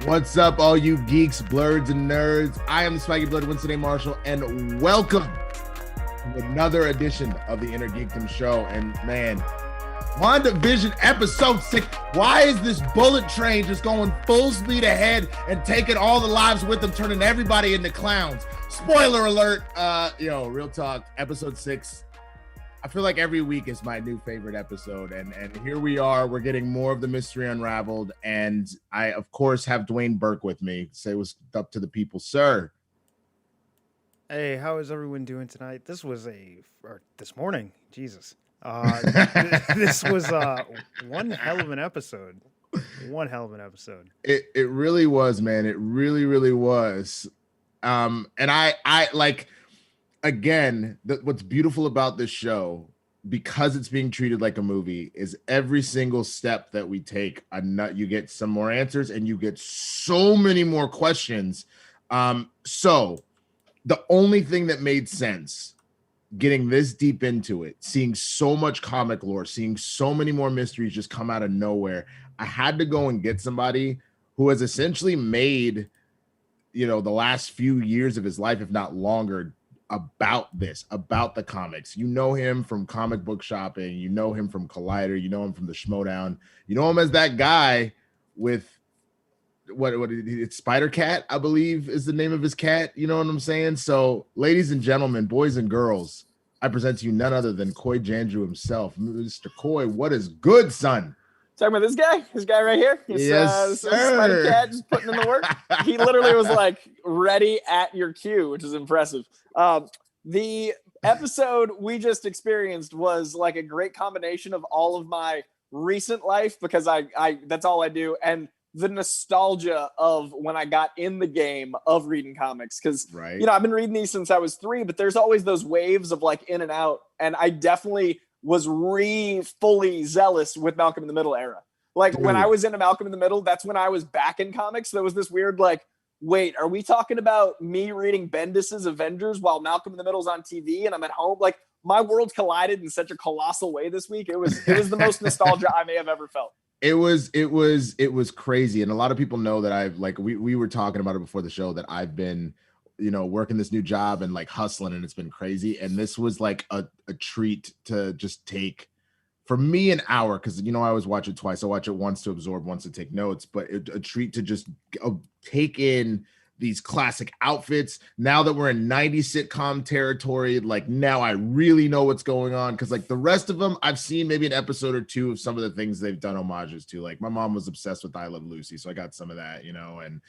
What's up, all you geeks, blurs, and nerds? I am the Spiky Blood Winston A. Marshall, and welcome to another edition of the INNERGEEKDOM Show. And man, WandaVision episode 6. Why is this bullet train just going full speed ahead and taking all the lives with them, turning everybody into clowns? Spoiler alert. Real talk, episode 6. I feel like every week is my new favorite episode, and here we are. We're getting more of the mystery unraveled, and I, of course, have Dwain Burke with me. Say what's up to the people, sir. Hey, how is everyone doing tonight? This morning, Jesus. This was one hell of an episode. It really was, man. It really, really was. And I like. Again, what's beautiful about this show, because it's being treated like a movie, is every single step that we take, you get some more answers and you get so many more questions. So the only thing that made sense, getting this deep into it, seeing so much comic lore, seeing so many more mysteries just come out of nowhere, I had to go and get somebody who has essentially made, the last few years of his life, if not longer, about the comics. You know him from comic book shopping, you know him from Collider, you know him from the Schmoedown, you know him as that guy with it's Spider Cat, I believe is the name of his cat. You know what I'm saying? So, ladies and gentlemen, boys and girls, I present to you none other than Coy Jandrew himself. Mr. Coy, what is good, son? Talking about this guy right here. Yes, sir. Spider Cat just putting in the work. He literally was like ready at your cue, which is impressive. The episode we just experienced was like a great combination of all of my recent life, because I that's all I do, and the nostalgia of when I got in the game of reading comics. Because I've been reading these since I was 3, but there's always those waves of like in and out, and I definitely was fully zealous with Malcolm in the Middle era. Like when I was into Malcolm in the Middle, that's when I was back in comics. There was this weird like, wait, are we talking about me reading Bendis's Avengers while Malcolm in the Middle's on TV and I'm at home? Like my world collided in such a colossal way this week. It was the most nostalgia I may have ever felt. It was crazy. And a lot of people know that I've we were talking about it before the show, that I've been, working this new job and like hustling, and it's been crazy. And this was like a treat to just take, for me, an hour, because I always watch it twice. I watch it once to absorb, once to take notes, but a treat to just take in these classic outfits. Now that we're in 90s sitcom territory, like now I really know what's going on, because like the rest of them, I've seen maybe an episode or two of some of the things they've done homages to. Like my mom was obsessed with I Love Lucy, so I got some of that, and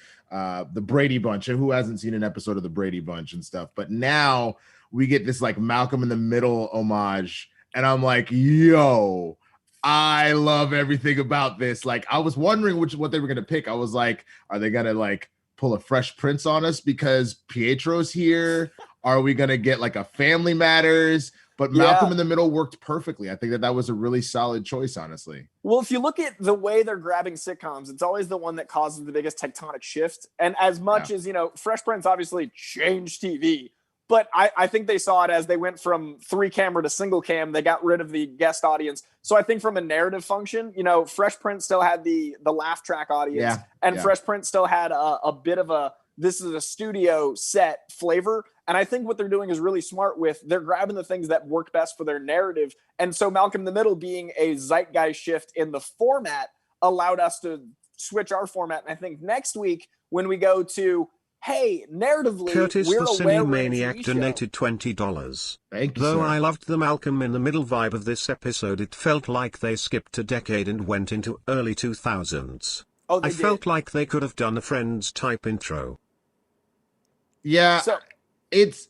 the Brady Bunch. And who hasn't seen an episode of the Brady Bunch and stuff? But now we get this like Malcolm in the Middle homage, and I'm like, yo, I love everything about this. Like I was wondering what they were gonna pick. I was like, are they gonna like pull a Fresh Prince on us because Pietro's here? Are we gonna get like a Family Matters? But Malcolm in the Middle worked perfectly. I think that was a really solid choice, honestly. Well, if you look at the way they're grabbing sitcoms, it's always the one that causes the biggest tectonic shift. And as much as, Fresh Prince obviously changed TV, but I think they saw it as they went from 3-camera to single cam. They got rid of the guest audience. So I think from a narrative function, Fresh Prince still had the laugh track audience, Fresh Prince still had a bit of this is a studio set flavor. And I think what they're doing is really smart they're grabbing the things that work best for their narrative. And so Malcolm in the Middle being a zeitgeist shift in the format allowed us to switch our format. And I think next week when we go to, hey, narratively, Curtis we're the aware Maniac donated $20. Thank you, Though sir. I loved the Malcolm in the Middle vibe of this episode, it felt like they skipped a decade and went into early 2000s. I felt like they could have done a Friends type intro. Yeah. So it's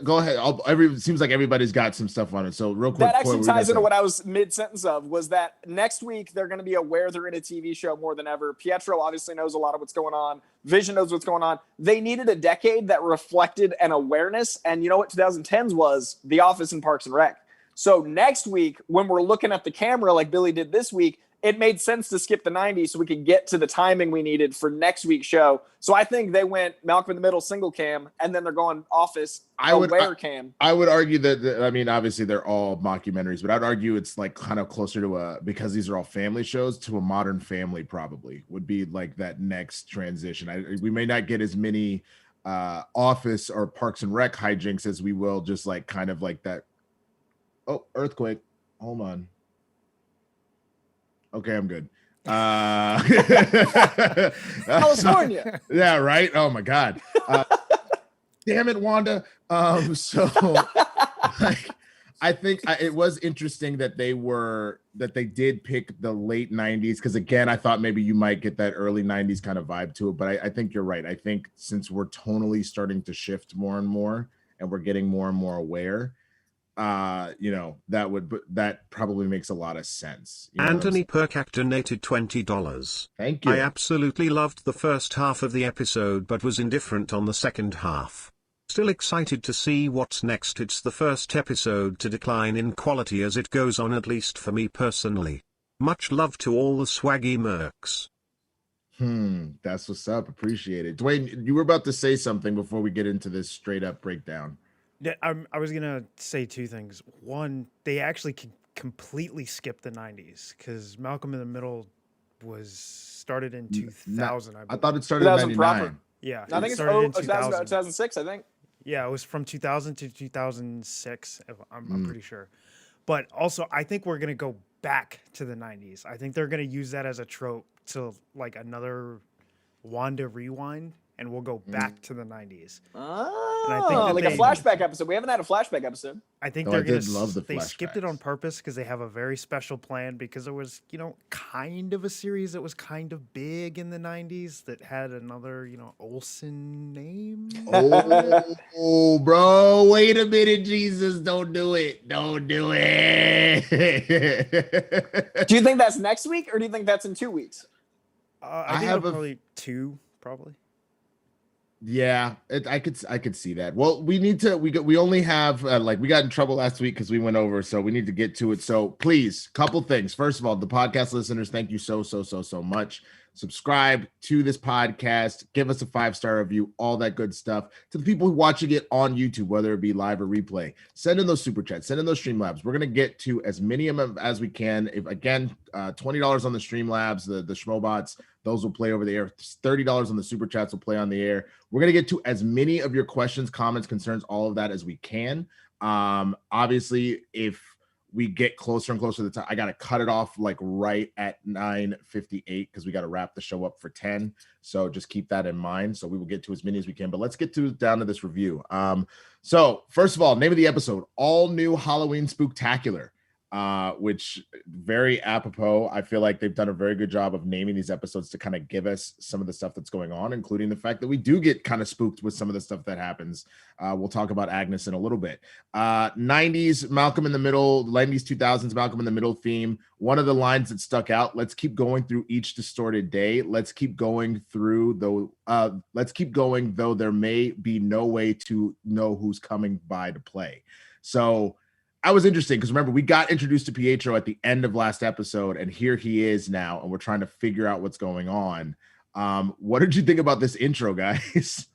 go ahead. It seems like everybody's got some stuff on it. So real quick, that actually ties into what I was mid-sentence of, was that next week they're going to be aware they're in a TV show more than ever. Pietro obviously knows a lot of what's going on. Vision knows what's going on. They needed a decade that reflected an awareness. And you know what 2010s was? The Office and Parks and Rec. So next week, when we're looking at the camera like Billy did this week, it made sense to skip the 90s so we could get to the timing we needed for next week's show. So I think they went Malcolm in the Middle single cam, and then they're going Office aware cam. I would argue that, I mean, obviously they're all mockumentaries, but I'd argue it's like kind of closer to because these are all family shows, to a Modern Family probably would be like that next transition. We may not get as many Office or Parks and Rec hijinks as we will just like kind of like that. Oh, earthquake. Hold on. Okay, I'm good. California. Yeah, right. Oh my God. Damn it, Wanda. So like, I think it was interesting that they did pick the late 90s, because again, I thought maybe you might get that early 90s kind of vibe to it, but I think you're right. I think since we're tonally starting to shift more and more, and we're getting more and more aware, that probably makes a lot of sense. Anthony Perkak donated $20. Thank you. I absolutely loved the first half of the episode but was indifferent on the second half. Still excited to see what's next. It's the first episode to decline in quality as it goes on, at least for me personally. Much love to all the swaggy mercs. That's what's up. Appreciate it. Dwayne, you were about to say something before we get into this straight up breakdown. I was gonna say two things. One, they actually completely skipped the 90s, because Malcolm in the Middle was started in 2000. I thought it started in 99. Proper. Yeah, I think it's 2006. I think. Yeah, it was from 2000 to 2006. I'm pretty sure. But also, I think we're gonna go back to the 90s. I think they're gonna use that as a trope to like another Wanda rewind, and we'll go back to the 90s. Oh, and I think like a flashback episode. We haven't had a flashback episode. I think they skipped it on purpose because they have a very special plan, because there was, kind of a series that was kind of big in the 90s that had another, Olsen name. Oh, bro, wait a minute, Jesus, don't do it. Don't do it. Do you think that's next week, or do you think that's in 2 weeks? I think probably 2, probably. Yeah, I could see that. Well, we only have we got in trouble last week because we went over, so we need to get to it. So please, couple things. First of all, the podcast listeners, thank you so much. Subscribe to this podcast, give us a 5-star review, all that good stuff. To the people watching it on YouTube, whether it be live or replay, send in those super chats, send in those Streamlabs. We're gonna get to as many of them as we can. If again, $20 on the Streamlabs, the Schmoebots, those will play over the air. $30 on the super chats will play on the air. We're gonna get to as many of your questions, comments, concerns, all of that as we can. Obviously, if we get closer and closer to the time, I got to cut it off like right at 9:58 because we got to wrap the show up for 10. So just keep that in mind. So we will get to as many as we can, but let's get down to this review. So first of all, name of the episode, All New Halloween Spooktacular, which very apropos. I feel like they've done a very good job of naming these episodes to kind of give us some of the stuff that's going on, including the fact that we do get kind of spooked with some of the stuff that happens. We'll talk about Agnes in a little bit. 90s Malcolm in the Middle, 90s 2000s Malcolm in the Middle theme. One of the lines that stuck out: let's keep going through each distorted day. Let's keep going though there may be no way to know who's coming by to play. So I was interesting because remember, we got introduced to Pietro at the end of last episode, and here he is now, and we're trying to figure out what's going on. What did you think about this intro, guys?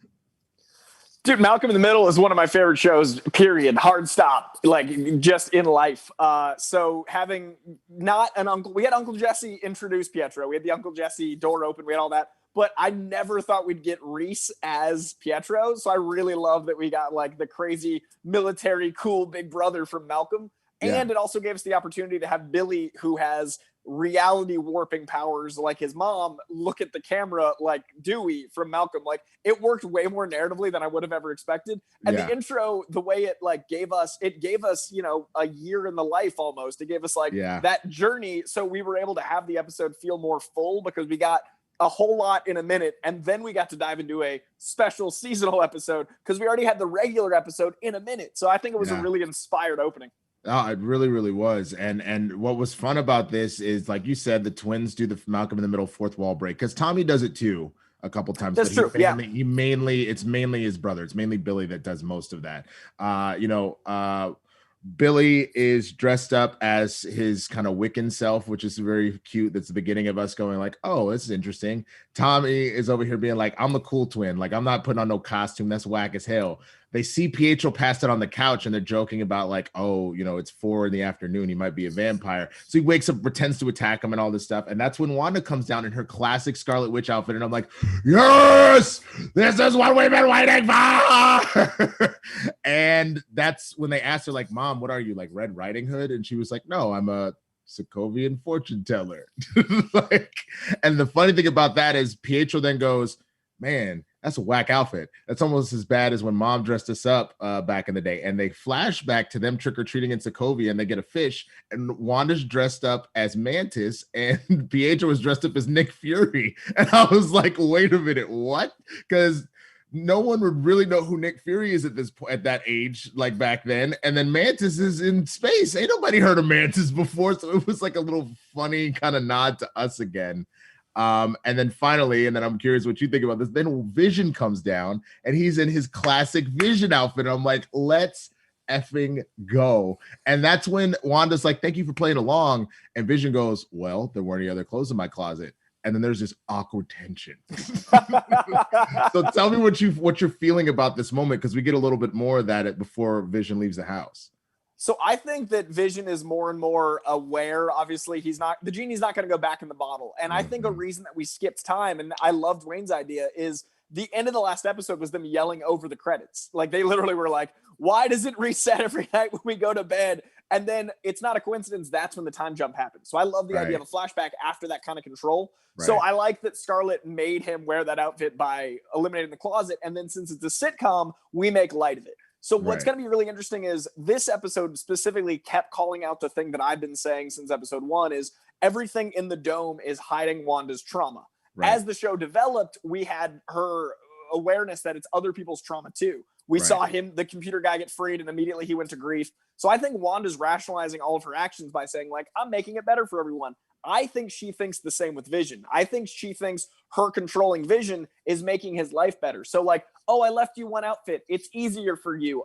Dude, Malcolm in the Middle is one of my favorite shows, period. Hard stop, like just in life. So having not an uncle, we had Uncle Jesse introduce Pietro. We had the Uncle Jesse door open. We had all that. But I never thought we'd get Reese as Pietro. So I really love that we got like the crazy military cool big brother from Malcolm. And it also gave us the opportunity to have Billy, who has reality warping powers like his mom, look at the camera like Dewey from Malcolm. Like, it worked way more narratively than I would have ever expected. And the intro, the way it like gave us, a year in the life almost. It gave us like that journey. So we were able to have the episode feel more full because we got a whole lot in a minute, and then we got to dive into a special seasonal episode because we already had the regular episode in a minute. So I think it was a really inspired opening. Oh, it really, really was. And what was fun about this is, like you said, the twins do the Malcolm in the Middle fourth wall break, because Tommy does it too a couple times. That's true. It's mainly his brother. It's mainly Billy that does most of that. Billy is dressed up as his kind of Wiccan self, which is very cute. That's the beginning of us going like, oh, this is interesting. Tommy is over here being like, I'm the cool twin. Like, I'm not putting on no costume. That's whack as hell. They see Pietro passed it on the couch and they're joking about like, oh, it's 4 PM. He might be a vampire. So he wakes up, pretends to attack him and all this stuff. And that's when Wanda comes down in her classic Scarlet Witch outfit. And I'm like, yes, this is what we've been waiting for. And that's when they asked her like, Mom, what are you, like Red Riding Hood? And she was like, no, I'm a Sokovian fortune teller. And the funny thing about that is Pietro then goes, man, that's a whack outfit. That's almost as bad as when Mom dressed us up back in the day. And they flash back to them trick-or-treating in Sokovia and they get a fish. And Wanda's dressed up as Mantis and Pietro was dressed up as Nick Fury. And I was like, wait a minute, what? Because no one would really know who Nick Fury is at that age, like back then. And then Mantis is in space. Ain't nobody heard of Mantis before. So it was like a little funny kind of nod to us again. And then finally, and then I'm curious what you think about this, then Vision comes down and he's in his classic Vision outfit. And I'm like, let's effing go. And that's when Wanda's like, thank you for playing along. And Vision goes, well, there weren't any other clothes in my closet. And then there's this awkward tension. So tell me what you're feeling about this moment, because we get a little bit more of that before Vision leaves the house. So I think that Vision is more and more aware. Obviously, the genie's not going to go back in the bottle. And I think a reason that we skipped time, and I loved Wayne's idea, is the end of the last episode was them yelling over the credits. Like they literally were like, why does it reset every night when we go to bed? And then it's not a coincidence. That's when the time jump happens. So I love the idea of a flashback after that kind of control. Right. So I like that Scarlet made him wear that outfit by eliminating the closet. And then since it's a sitcom, we make light of it. So what's going to be really interesting is this episode specifically kept calling out the thing that I've been saying since episode 1 is everything in the dome is hiding Wanda's trauma. Right. As the show developed, we had her awareness that it's other people's trauma too. We saw the computer guy get freed and immediately he went to grief. So I think Wanda's rationalizing all of her actions by saying like, I'm making it better for everyone. I think she thinks the same with Vision. I think she thinks her controlling Vision is making his life better. So like, oh, I left you one outfit. It's easier for you.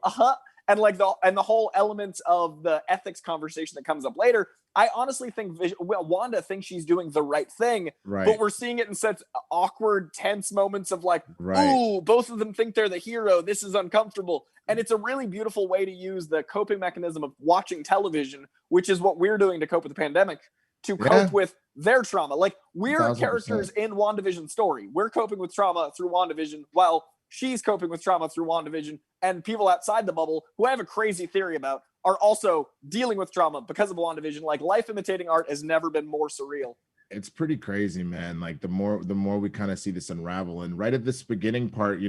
And like the whole elements of the ethics conversation that comes up later. I honestly think Wanda thinks she's doing the right thing, but we're seeing it in such awkward, tense moments of like, ooh, both of them think they're the hero. This is uncomfortable. And it's a really beautiful way to use the coping mechanism of watching television, which is what we're doing to cope with the pandemic, to cope with their trauma. Like we're 1,000%. Characters in WandaVision's story. We're coping with trauma through WandaVision while she's coping with trauma through WandaVision, and people outside the bubble who I have a crazy theory about are also dealing with trauma because of WandaVision. Like life imitating art has never been more surreal. It's pretty crazy, man. Like the more we kind of see this unravel, and right at this beginning part,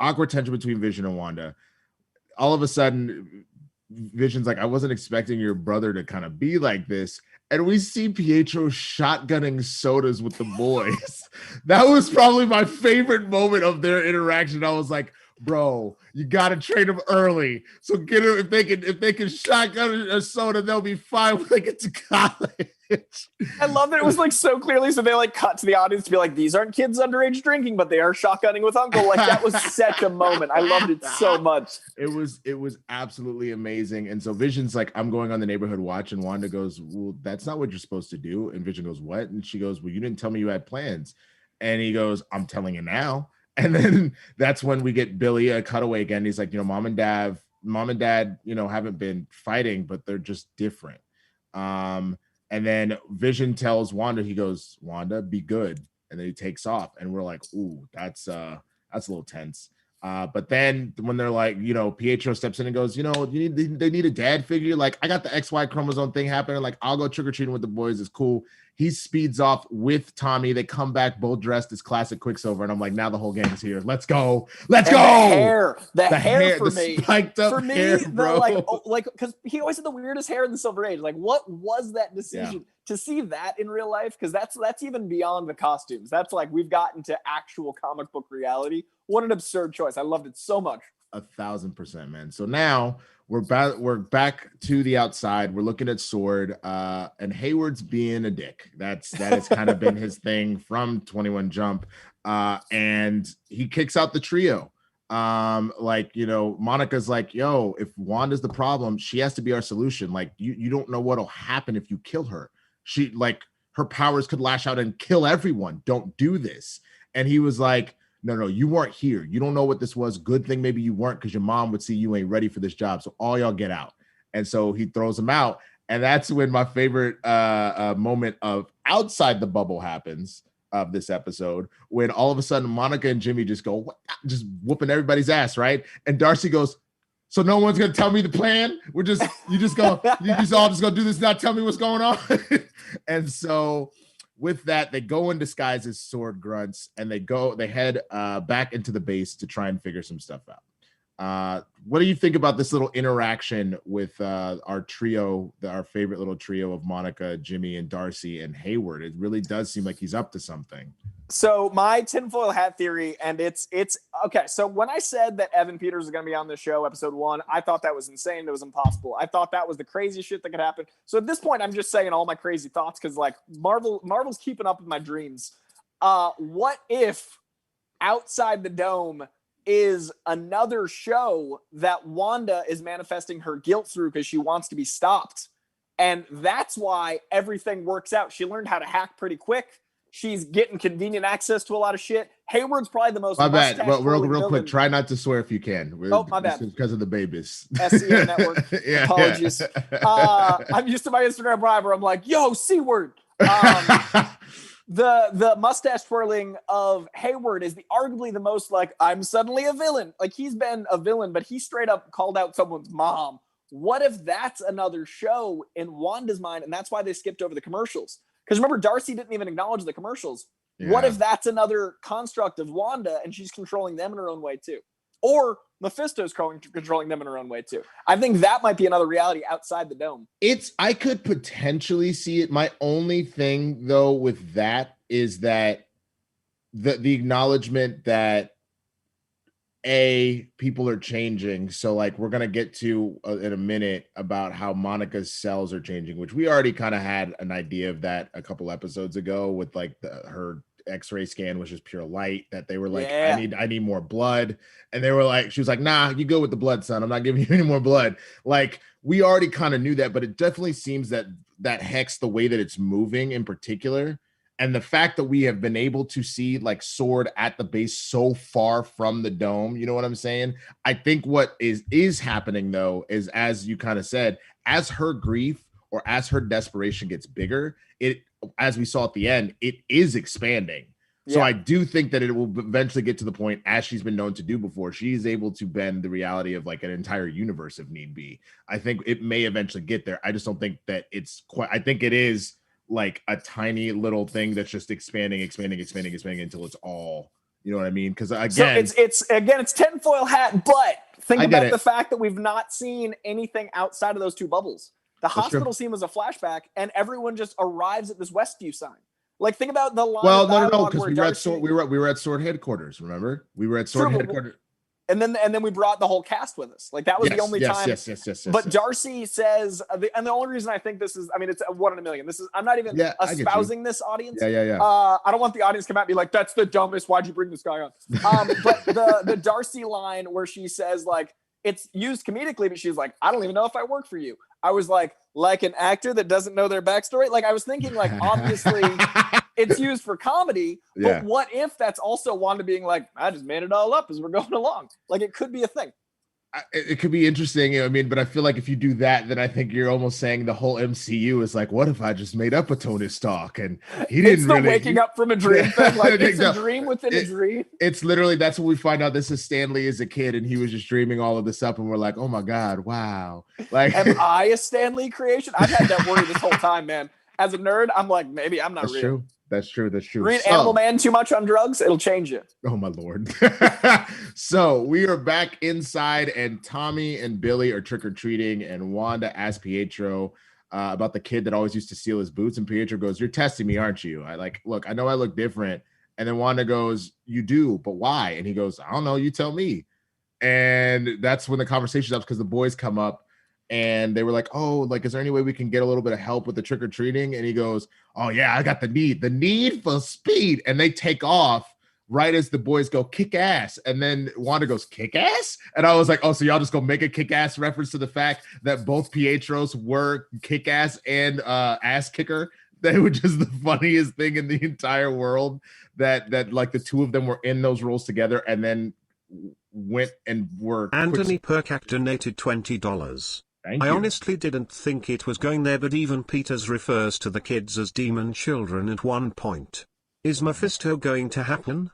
awkward tension between Vision and Wanda. All of a sudden, Vision's like, I wasn't expecting your brother to kind of be like this. And we see Pietro shotgunning sodas with the boys. That was probably my favorite moment of their interaction. I was like, bro, you got to train them early. So get them, if they can shotgun a soda, they'll be fine when they get to college. I love that it was like so clearly. So they like cut to the audience to be like, these aren't kids underage drinking, but they are shotgunning with uncle. Like that was such a moment. I loved it so much. It was absolutely amazing. And so Vision's like, I'm going on the neighborhood watch. And Wanda goes, well, that's not what you're supposed to do. And Vision goes, what? And she goes, well, you didn't tell me you had plans. And he goes, I'm telling you now. And then that's when we get Billy a cutaway again. He's like, mom and dad, haven't been fighting, but they're just different. And then Vision tells Wanda, he goes, Wanda, be good. And then he takes off. And we're like, ooh, that's a little tense. But then when they're like, Pietro steps in and goes, they need a dad figure. Like, I got the XY chromosome thing happening. Like, I'll go trick-or-treating with the boys. It's cool. He speeds off with Tommy. They come back both dressed as classic Quicksilver. And I'm like, now the whole gang's here. Let's go. Let's go. The hair for me. Spiked up hair, bro. Because he always had the weirdest hair in the Silver Age. Like, what was that decision? Yeah. To see that in real life, because that's even beyond the costumes. That's like we've gotten to actual comic book reality. What an absurd choice. I loved it so much. 1,000%, man. So now we're back to the outside. We're looking at Sword, and Hayward's being a dick. That has kind of been his thing from 21 Jump. And he kicks out the trio. Like, you know, Monica's like, yo, if Wanda's the problem, she has to be our solution. Like, you don't know what'll happen if you kill her. She, like, her powers could lash out and kill everyone. Don't do this. And he was like, no, you weren't here. You don't know what this was. Good thing maybe you weren't, because your mom would see you ain't ready for this job. So all y'all get out. And so he throws him out. And that's when my favorite moment of outside the bubble happens of this episode, when all of a sudden Monica and Jimmy just go, just whooping everybody's ass, right? And Darcy goes, so no one's gonna tell me the plan. You just all just gonna do this, not tell me what's going on. And so with that, they go in disguise as sword grunts, and they head back into the base to try and figure some stuff out. What do you think about this little interaction with our trio, our favorite little trio of Monica, Jimmy, and Darcy and Hayward? It really does seem like he's up to something. So my tinfoil hat theory, and it's okay. So when I said that Evan Peters is going to be on the show, episode 1, I thought that was insane. It was impossible. I thought that was the craziest shit that could happen. So at this point, I'm just saying all my crazy thoughts, because like Marvel's keeping up with my dreams. What if Outside the Dome is another show that Wanda is manifesting her guilt through because she wants to be stopped? And that's why everything works out. She learned how to hack pretty quick. She's getting convenient access to a lot Should Hayward's probably the most. My bad. Well, real quick. Try not to swear if you can. My bad. Because of the babies. SEO network. Yeah, apologies. Yeah. I'm used to my Instagram live where I'm like, yo, C word. The mustache twirling of Hayward is arguably the most like, I'm suddenly a villain. Like, he's been a villain, but he straight up called out someone's mom. What if that's another show in Wanda's mind, and that's why they skipped over the commercials? Because remember, Darcy didn't even acknowledge the commercials. Yeah. What if that's another construct of Wanda, and she's controlling them in her own way too? Or Mephisto's controlling them in her own way too. I think that might be another reality outside the dome. I could potentially see it. My only thing though with that is that the acknowledgement that people are changing. So like we're gonna get to in a minute about how Monica's cells are changing, which we already kind of had an idea of that a couple episodes ago with like her X-ray scan was just pure light, that they were like, yeah. I need more blood. And they were like, she was like, nah, you go with the blood, son. I'm not giving you any more blood. Like, we already kind of knew that, but it definitely seems that hex, the way that it's moving in particular, and the fact that we have been able to see like Sword at the base so far from the dome, you know what I'm saying? I think what is happening though is, as you kind of said, as her grief or as her desperation gets bigger, as we saw at the end, it is expanding. Yeah. So I do think that it will eventually get to the point, as she's been known to do before, she's able to bend the reality of like an entire universe if need be. I think it may eventually get there. I just don't think that it's quite, I think it is like a tiny little thing that's just expanding until it's all, you know what I mean? Because again, so it's tinfoil hat, but think about the fact that we've not seen anything outside of those two bubbles. The hospital scene was a flashback, and everyone just arrives at this Westview sign. Like, think about the line. Well, no, because we were at Sword headquarters. Remember, we were at Sword headquarters, and then we brought the whole cast with us. Like, that was the only time. Yes. But Darcy says, and the only reason I think this is, I mean, it's a 1 in a million. This is, I'm not even espousing this audience. Yeah. I don't want the audience to come at me like, that's the dumbest. Why'd you bring this guy on? But the Darcy line where she says like, it's used comedically, but she's like, I don't even know if I work for you. I was like an actor that doesn't know their backstory. Like, I was thinking, like, obviously it's used for comedy, but what if that's also Wanda being like, I just made it all up as we're going along? Like, it could be a thing. It could be interesting, you know what I mean? But I feel like if you do that, then I think you're almost saying the whole MCU is like, what if I just made up a Tony Stark and he didn't it's the really waking up from a dream thing? Like, it's a dream within a dream. It's literally, that's what we find out. This is Stanley as a kid, and he was just dreaming all of this up, and we're like, oh my God, wow. Like, am I a Stanley creation? I've had that worry this whole time, man. As a nerd, I'm like, maybe I'm not real. That's true. Read Animal Man too much on drugs, it'll change you. Oh my Lord. So we are back inside, and Tommy and Billy are trick-or-treating, and Wanda asks Pietro about the kid that always used to steal his boots, and Pietro goes, you're testing me, aren't you? Look, I know I look different. And then Wanda goes, you do, but why? And he goes, I don't know, you tell me. And that's when the conversation's up, because the boys come up and they were like, oh, like, is there any way we can get a little bit of help with the trick-or-treating? And he goes, oh yeah, I got the need for speed. And they take off right as the boys go kick ass, and then Wanda goes kick ass, and I was like, oh, so y'all just go make a kick ass reference to the fact that both Pietros were kick ass and ass kicker. That was just the funniest thing in the entire world, that like the two of them were in those roles together and then went and were Anthony Perkak donated $20. I honestly didn't think it was going there, but even Peters refers to the kids as demon children at one point. Is Mephisto going to happen?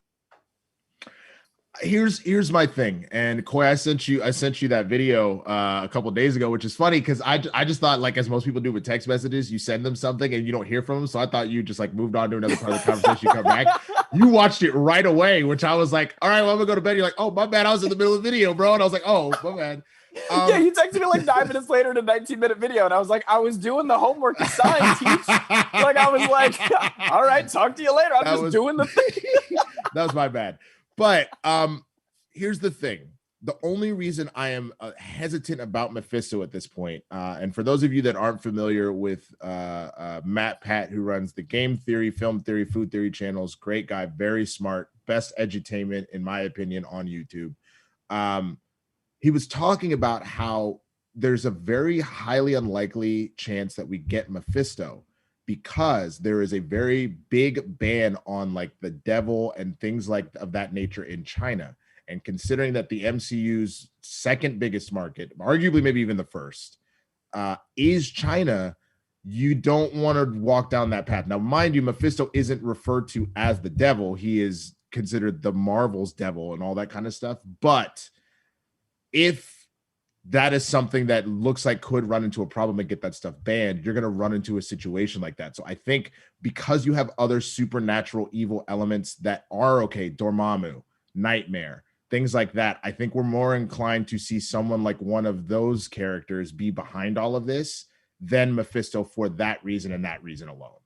Here's my thing, and Coy, I sent you that video a couple of days ago, which is funny because I just thought, like, as most people do with text messages, you send them something and you don't hear from them, so I thought you just like moved on to another part of the conversation. You come back, you watched it right away, which I was like, all right, well, I'm gonna go to bed. You're like, oh, my bad, I was in the middle of the video, bro, and I was like, oh, my bad. Yeah, you texted me like 9 minutes later in a 19-minute video, and I was like, I was doing the homework assigned, teach. Like, I was like, all right, talk to you later. I'm just doing the thing. That was my bad. But here's the thing. The only reason I am hesitant about Mephisto at this point, and for those of you that aren't familiar with Matt Pat, who runs the Game Theory, Film Theory, Food Theory channels, great guy, very smart, best edutainment, in my opinion, on YouTube. He was talking about how there's a very highly unlikely chance that we get Mephisto because there is a very big ban on like the devil and things like of that nature in China. And considering that the MCU's second biggest market, arguably maybe even the first, is China, you don't want to walk down that path. Now, mind you, Mephisto isn't referred to as the devil. He is considered the Marvel's devil and all that kind of stuff. But if that is something that looks like could run into a problem and get that stuff banned, you're going to run into a situation like that. So I think because you have other supernatural evil elements that are okay, Dormammu, Nightmare, things like that, I think we're more inclined to see someone like one of those characters be behind all of this than Mephisto for that reason and that reason alone.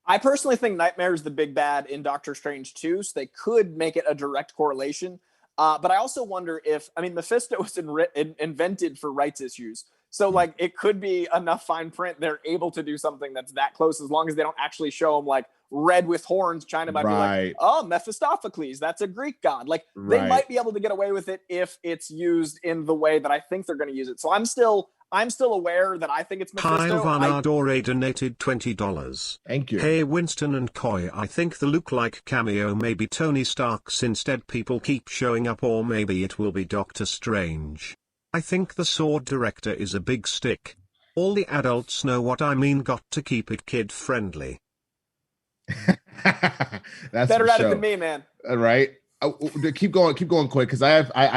I personally think Nightmare is the big bad in Doctor Strange 2, so they could make it a direct correlation. But I also wonder if, I mean, Mephisto was invented for rights issues. So, like, it could be enough fine print. They're able to do something that's that close as long as they don't actually show him, like, red with horns. China might be like, oh, Mephistopheles, that's a Greek god. Like, they might be able to get away with it if it's used in the way that I think they're going to use it. So I'm still aware that I think it's Mephisto. Kyle Van Ardore donated $20. Thank you. Hey, Winston and Coy, I think the look-like cameo may be Tony Stark's instead. People keep showing up, or maybe it will be Doctor Strange. I think the sword director is a big stick. All the adults know what I mean. Got to keep it kid-friendly. That's better at it than me, man. Right? Keep going, Coy, because I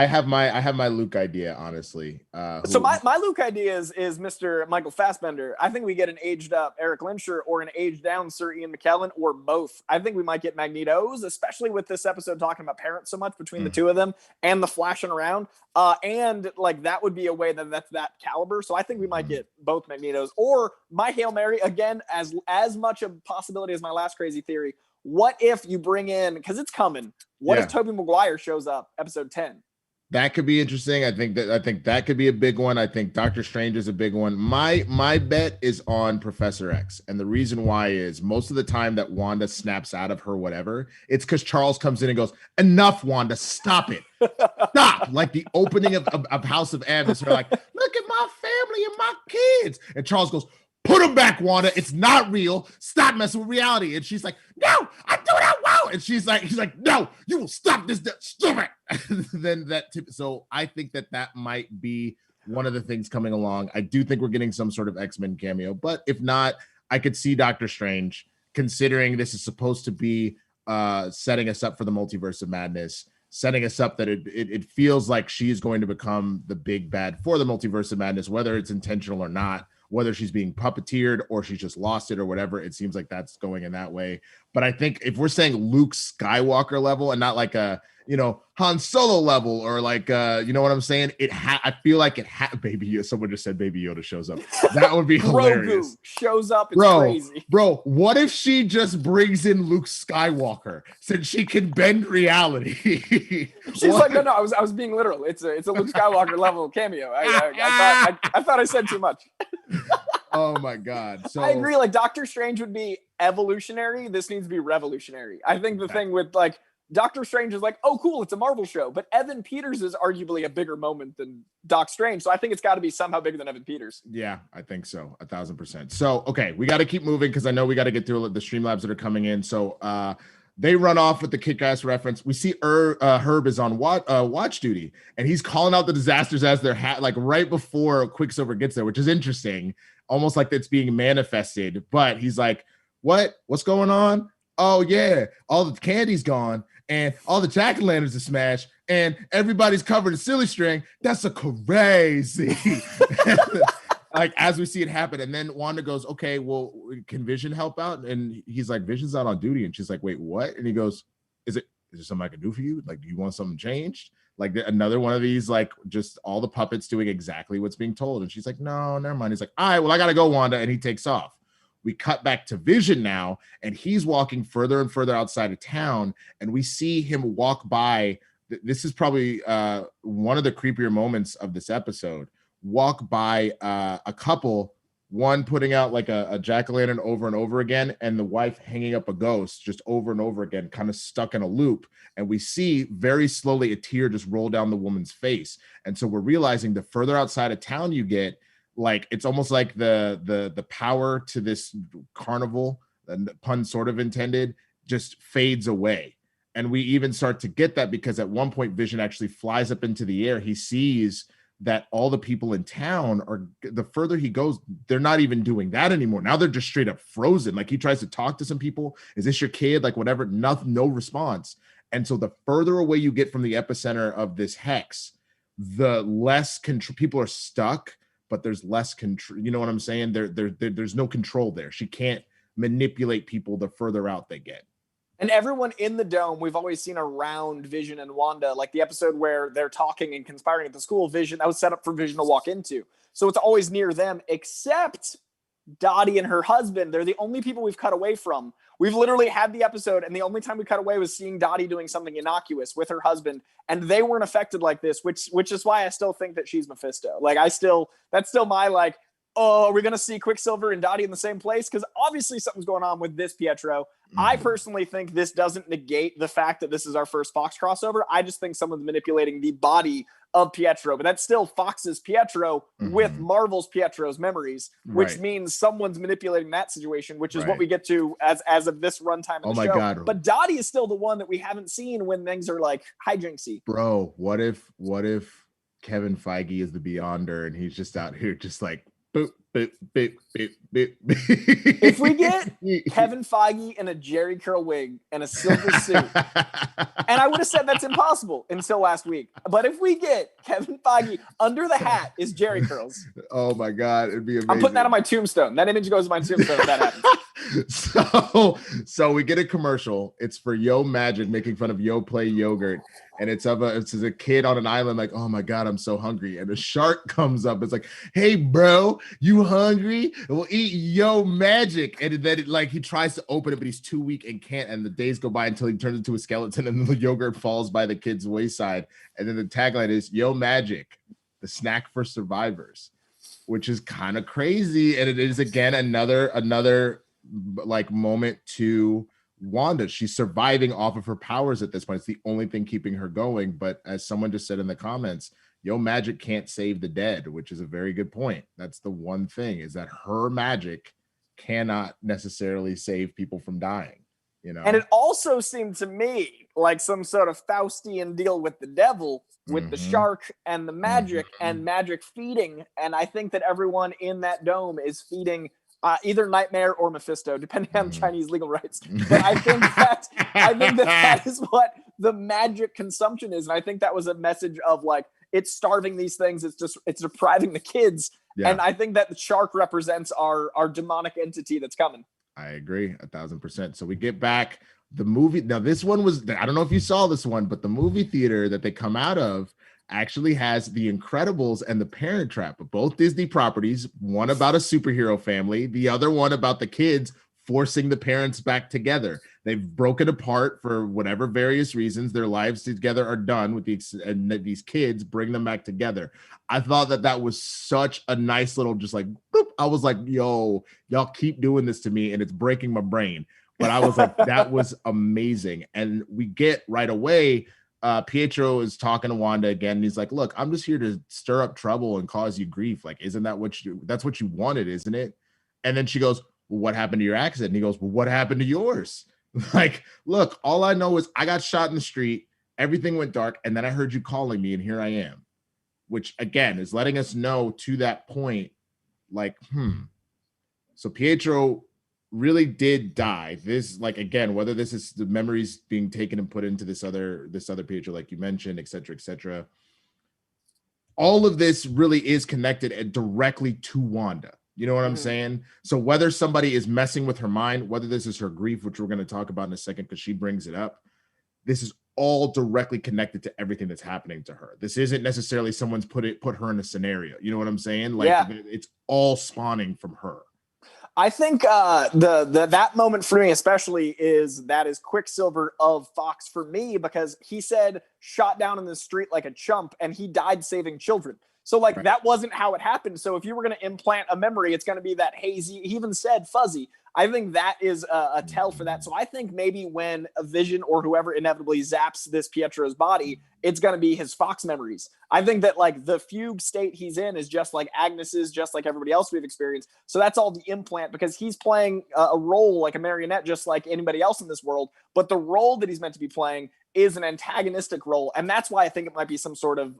have my Luke idea, honestly. So my Luke idea is Mr. Michael Fassbender. I think we get an aged up Eric Lehnsherr or an aged down Sir Ian McKellen, or both. I think we might get Magneto's, especially with this episode talking about parents so much between the two of them and the flashing around. And like that would be a way that's that caliber. So I think we might get both Magneto's, or my Hail Mary, again, as much a possibility as my last crazy theory. What if you bring in, because it's coming, what if Tobey Maguire shows up episode 10? That could be interesting. I think that could be a big one. I think Doctor Strange is a big one. My bet is on Professor X. And the reason why is most of the time that Wanda snaps out of her whatever, it's because Charles comes in and goes, enough, Wanda, stop it. Stop. Like the opening of House of M. They're like, look at my family and my kids. And Charles goes, put them back, Wanda. It's not real. Stop messing with reality. And she's like, no, I do that well. And he's like, no, you will stop this. Stop it. So I think that might be one of the things coming along. I do think we're getting some sort of X-Men cameo, but if not, I could see Doctor Strange, considering this is supposed to be setting us up for the Multiverse of Madness, setting us up that it feels like she's going to become the big bad for the Multiverse of Madness, whether it's intentional or not. Whether she's being puppeteered or she's just lost it or whatever, it seems like that's going in that way. But I think if we're saying Luke Skywalker level and not like a, Han Solo level or like, you know what I'm saying? I feel like Baby Yoda. Someone just said Baby Yoda shows up. That would be hilarious. Grogu shows up. It's crazy. Bro, what if she just brings in Luke Skywalker since she can bend reality? She's like, no, I was being literal. It's a Luke Skywalker level cameo. I thought I said too much. Oh my God. So I agree. Like Doctor Strange would be evolutionary. This needs to be revolutionary. I think the thing with like Doctor Strange is like, oh, cool, it's a Marvel show. But Evan Peters is arguably a bigger moment than Doc Strange. So I think it's got to be somehow bigger than Evan Peters. Yeah, I think so. 1,000%. So, okay, we got to keep moving because I know we got to get through the Streamlabs that are coming in. So they run off with the kick-ass reference. We see Herb is on watch duty, and he's calling out the disasters as they're like right before Quicksilver gets there, which is interesting, almost like it's being manifested. But he's like, what's going on? Oh, yeah, all the candy's gone. And all the jack-o'-lanterns are smashed, and everybody's covered in silly string. That's a crazy. Like, as we see it happen. And then Wanda goes, okay, well, can Vision help out? And he's like, Vision's not on duty. And she's like, wait, what? And he goes, is there something I can do for you? Like, do you want something changed? Like another one of these, like just all the puppets doing exactly what's being told. And she's like, no, never mind. He's like, all right, well, I got to go, Wanda. And he takes off. We cut back to Vision now, and he's walking further and further outside of town, and we see him walk by. This is probably one of the creepier moments of this episode. Walk by a couple, one putting out like a jack-o'-lantern over and over again, and the wife hanging up a ghost just over and over again, kind of stuck in a loop. And we see very slowly a tear just roll down the woman's face. And so we're realizing the further outside of town you get, like it's almost like the power to this carnival, and the pun sort of intended, just fades away. And we even start to get that because at one point Vision actually flies up into the air. He sees that all the people in town are, the further he goes, they're not even doing that anymore. Now they're just straight up frozen. Like he tries to talk to some people. Is this your kid? Like whatever, no response. And so the further away you get from the epicenter of this hex, the less people are stuck, but there's less control. You know what I'm saying? There's no control there. She can't manipulate people the further out they get. And everyone in the dome, we've always seen around Vision and Wanda, like the episode where they're talking and conspiring at the school. Vision, that was set up for Vision to walk into. So it's always near them, except Dottie and her husband. They're the only people we've cut away from. We've literally had the episode, and the only time we cut away was seeing Dottie doing something innocuous with her husband, and they weren't affected like this, which is why I still think that she's Mephisto. Like that's still my like, oh, are we going to see Quicksilver and Dottie in the same place? Because obviously something's going on with this Pietro. Mm-hmm. I personally think this doesn't negate the fact that this is our first Fox crossover. I just think someone's manipulating the body of Pietro, but that's still Fox's Pietro with Marvel's Pietro's memories, which means someone's manipulating that situation, which is what we get to as of this runtime of the show. God. But Dottie is still the one that we haven't seen when things are like hijinksy. Bro, what if Kevin Feige is the Beyonder and he's just out here just like boop, boop, boop, boop, boop. If we get Kevin Feige in a Jerry curl wig and a silver suit, and I would have said that's impossible until last week, but if we get Kevin Feige under the hat is Jerry curls. Oh my God, it'd be amazing. I'm putting that on my tombstone. That image goes on my tombstone if that happens. So we get a commercial. It's for Yo Magic making fun of Yo Play Yogurt. And it's a kid on an island like, oh my God, I'm so hungry. And a shark comes up. It's like, hey, bro, you hungry? We'll eat Yo Magic. And then he tries to open it, but he's too weak and can't. And the days go by until he turns into a skeleton and the yogurt falls by the kid's wayside. And then the tagline is Yo Magic, the snack for survivors, which is kind of crazy. And it is, again, another like moment to Wanda. She's surviving off of her powers at this point. It's the only thing keeping her going. But as someone just said in the comments, Yo Magic can't save the dead, which is a very good point. That's the one thing, is that her magic cannot necessarily save people from dying, you know? And it also seemed to me like some sort of Faustian deal with the devil, with the shark and the magic and magic feeding. And I think that everyone in that dome is feeding either Nightmare or Mephisto, depending on Chinese legal rights. But I think that is what the magic consumption is. And I think that was a message of like, it's starving these things. It's depriving the kids. Yeah. And I think that the shark represents our demonic entity that's coming. I agree 1,000%. So we get back the movie. Now this one was, I don't know if you saw this one, but the movie theater that they come out of actually has The Incredibles and The Parent Trap, both Disney properties, one about a superhero family, the other one about the kids forcing the parents back together. They've broken apart for whatever various reasons. Their lives together are done with and these kids bring them back together. I thought that was such a nice little, just like, boop. I was like, yo, y'all keep doing this to me and it's breaking my brain. But I was like, that was amazing. And we get right away, Pietro is talking to Wanda again. And he's like, look, I'm just here to stir up trouble and cause you grief. Like, isn't that that's what you wanted, isn't it? And then she goes, well, what happened to your accident? And he goes, well, what happened to yours? Like, look, all I know is I got shot in the street. Everything went dark. And then I heard you calling me and here I am, which again is letting us know to that point, like, So Pietro really did die. This, like, again, whether this is the memories being taken and put into this other Pietro, like you mentioned, et cetera, all of this really is connected directly to Wanda. You know what I'm saying? So whether somebody is messing with her mind, whether this is her grief, which we're going to talk about in a second because she brings it up, this is all directly connected to everything that's happening to her. This isn't necessarily someone's put her in a scenario. You know what I'm saying? Like, it's all spawning from her. I think that moment for me especially is Quicksilver of Fox for me, because he said shot down in the street like a chump and he died saving children. So like that wasn't how it happened. So if you were going to implant a memory, it's going to be that hazy. He even said fuzzy. I think that is a tell for that. So I think maybe when a Vision or whoever inevitably zaps this Pietro's body, it's going to be his Fox memories. I think that like the fugue state he's in is just like Agnes's, just like everybody else we've experienced. So that's all the implant, because he's playing a role like a marionette, just like anybody else in this world. But the role that he's meant to be playing is an antagonistic role. And that's why I think it might be some sort of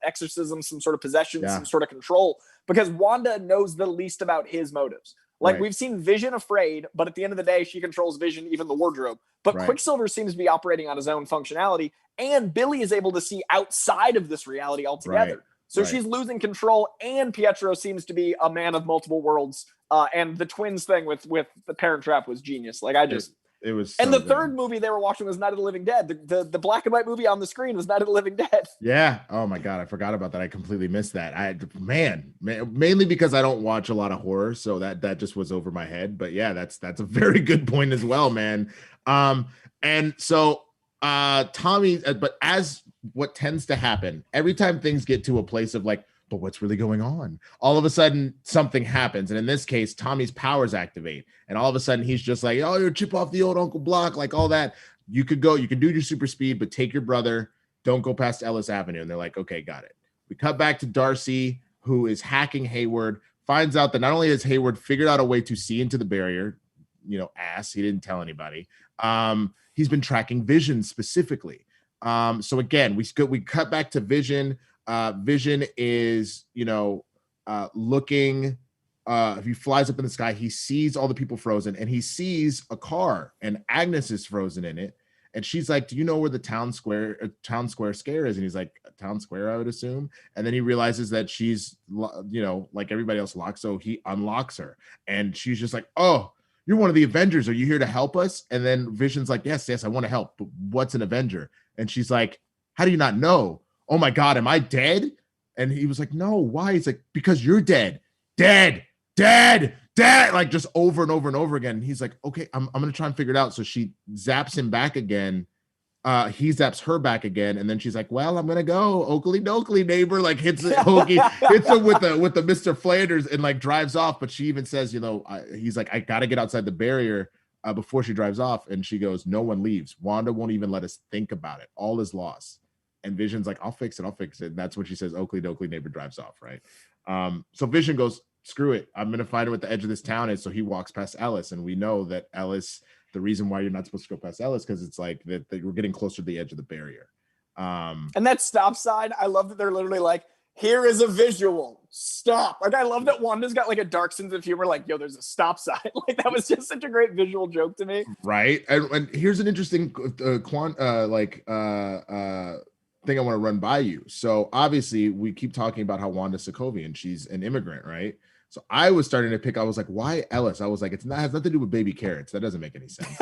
exorcism, some sort of possession, some sort of control, because Wanda knows the least about his motives. Like we've seen Vision afraid, but at the end of the day, she controls Vision, even the wardrobe. But Quicksilver seems to be operating on his own functionality, and Billy is able to see outside of this reality altogether. So she's losing control, and Pietro seems to be a man of multiple worlds. And the twins thing with the Parent Trap was genius. Like it was, and the third movie they were watching was Night of the Living Dead. The black and white movie on the screen was Night of the Living Dead. Yeah. Oh my God, I forgot about that. I completely missed that. Mainly because I don't watch a lot of horror, so that just was over my head. But yeah, that's a very good point as well, man. And so Tommy, but as what tends to happen every time things get to a place of like, but what's really going on? All of a sudden, something happens. And in this case, Tommy's powers activate. And all of a sudden, he's just like, oh, you're chip off the old Uncle Block, like all that. You can do your super speed, but take your brother. Don't go past Ellis Avenue. And they're like, okay, got it. We cut back to Darcy, who is hacking Hayward, finds out that not only has Hayward figured out a way to see into the barrier, he didn't tell anybody. He's been tracking Vision specifically. So again, we cut back to Vision. Vision is, looking, he flies up in the sky, he sees all the people frozen, and he sees a car, and Agnes is frozen in it. And she's like, do you know where the town square scare is? And he's like, town square, I would assume. And then he realizes that she's, like everybody else locked. So he unlocks her, and she's just like, oh, you're one of the Avengers. Are you here to help us? And then Vision's like, yes, I want to help. But what's an Avenger? And she's like, how do you not know? Oh my God, am I dead? And he was like, no, why? He's like, because you're dead, like just over and over and over again. And he's like, okay, I'm going to try and figure it out. So she zaps him back again. He zaps her back again. And then she's like, well, I'm going to go. Oakley dokley, neighbor, like hits him with the Mr. Flanders and like drives off. But she even says, he's like, I got to get outside the barrier before she drives off. And she goes, no one leaves. Wanda won't even let us think about it. All is lost. And Vision's like, I'll fix it. And that's when she says, Oakley dokley, neighbor, drives off, right? So Vision goes, screw it. I'm going to find out what the edge of this town is. So he walks past Ellis. And we know that Ellis, the reason why you're not supposed to go past Ellis, because it's like that we're getting closer to the edge of the barrier. And that stop sign, I love that they're literally like, here is a visual. Stop. Like, I love that Wanda's got like a dark sense of humor. Like, yo, there's a stop sign. Like, that was just such a great visual joke to me. Right. And here's an interesting thing I want to run by you. So obviously we keep talking about how Wanda's Sokovian, she's an immigrant, right? So I was starting to pick, I was like, why Ellis? I was like, has nothing to do with baby carrots. That doesn't make any sense.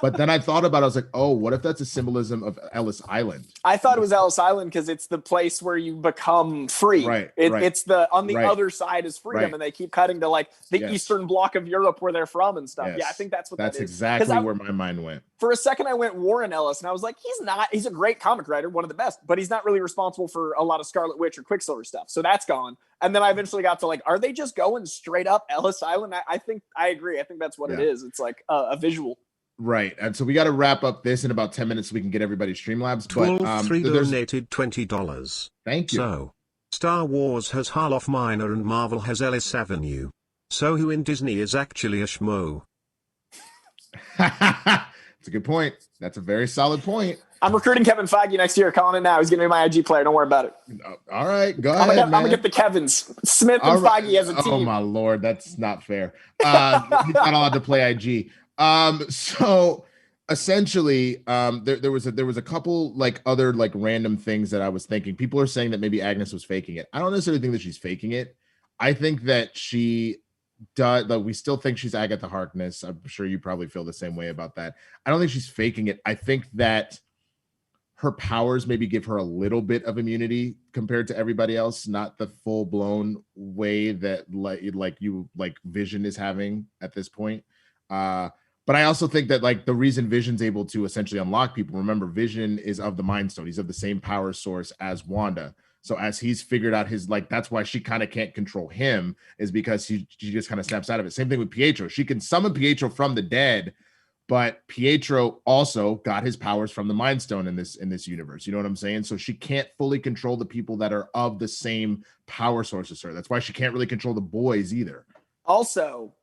But then I thought about it, I was like, oh, what if that's a symbolism of Ellis Island? I thought it was Ellis Island because it's the place where you become free. Right. It's on the right. other side is freedom, and they keep cutting to like the eastern block of Europe where they're from and stuff. Yes. Yeah, I think that's what that is. That's exactly where my mind went. For a second, I went Warren Ellis, and I was like, he's a great comic writer, one of the best, but he's not really responsible for a lot of Scarlet Witch or Quicksilver stuff. So that's gone. And then I eventually got to like, are they just going straight up Ellis Island? I think I agree. I think that's what it is. It's like a visual. Right. And so we got to wrap up this in about 10 minutes so we can get everybody Streamlabs. But 3 donated $20. Thank you. So, Star Wars has Harloff Minor and Marvel has Ellis Avenue. So who in Disney is actually a schmo? That's a good point. That's a very solid point. I'm recruiting Kevin Feige next year. Calling it now. He's going to be my IG player. Don't worry about it. All right. Go ahead, I'm going to get the Kevins. Smith and Feige as a team. Oh, my Lord. That's not fair. He's not allowed to play IG. So essentially, there was a couple like other like random things that I was thinking. People are saying that maybe Agnes was faking it. I don't necessarily think that she's faking it. I think that she does. Like, we still think she's Agatha Harkness. I'm sure you probably feel the same way about that. I don't think she's faking it. I think that her powers maybe give her a little bit of immunity compared to everybody else, not the full blown way that like Vision is having at this point. But I also think that like the reason Vision's able to essentially unlock people, remember, Vision is of the Mind Stone. He's of the same power source as Wanda. So as he's figured out his, like, that's why she kind of can't control him, is because she just kind of snaps out of it. Same thing with Pietro. She can summon Pietro from the dead, but Pietro also got his powers from the Mind Stone in this universe. You know what I'm saying? So she can't fully control the people that are of the same power source as her. That's why she can't really control the boys either. Also,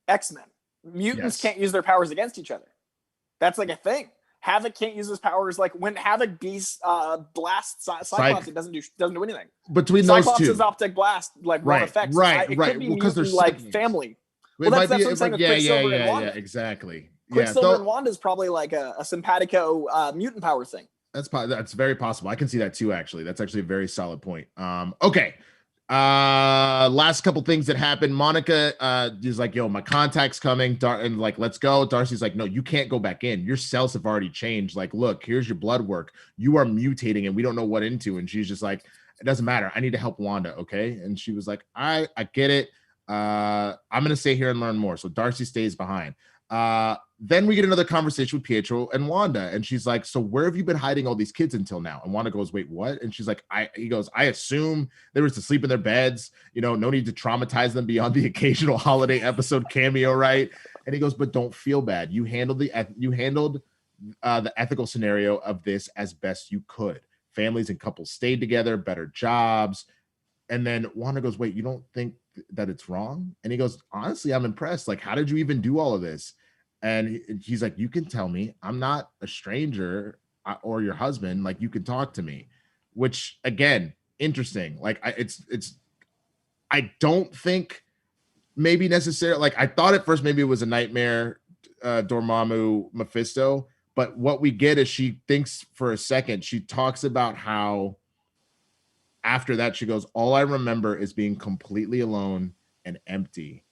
X-Men. Mutants can't use their powers against each other. That's like a thing. Havoc can't use his powers. Like when Havoc blasts Cyclops, it doesn't do anything. Between Cyclops those two, is optic blast, like right, effects. right. It could be because they're like siblings. family. Well, that's what I'm saying with Quicksilver and Wanda. Yeah, exactly. Quicksilver and Wanda is probably like a simpatico mutant power thing. That's very possible. I can see that too, actually. That's actually a very solid point. Okay. Last couple things that happened. Monica is like, yo, my contact's coming. And like, let's go. Darcy's like, no, you can't go back in. Your cells have already changed. Like, look, here's your blood work. You are mutating and we don't know what into. And she's just like, it doesn't matter. I need to help Wanda. Okay. And she was like, I get it. I'm gonna stay here and learn more. So Darcy stays behind. Then we get another conversation with Pietro and Wanda, and she's like, so where have you been hiding all these kids until now? And Wanda goes, wait, what? And she's like, he goes, I assume they were to sleep in their beds, no need to traumatize them beyond the occasional holiday episode cameo, right? And he goes, but don't feel bad. You handled the ethical scenario of this as best you could. Families and couples stayed together, better jobs. And then Wanda goes, wait, you don't think that it's wrong? And he goes, honestly, I'm impressed. Like, how did you even do all of this? And he's like, you can tell me. I'm not a stranger or your husband. Like, you can talk to me, which again, interesting. Like, I don't think maybe necessarily, like, I thought at first maybe it was a nightmare, Dormammu Mephisto, but what we get is she thinks for a second, she talks about how after that, she goes, all I remember is being completely alone and empty.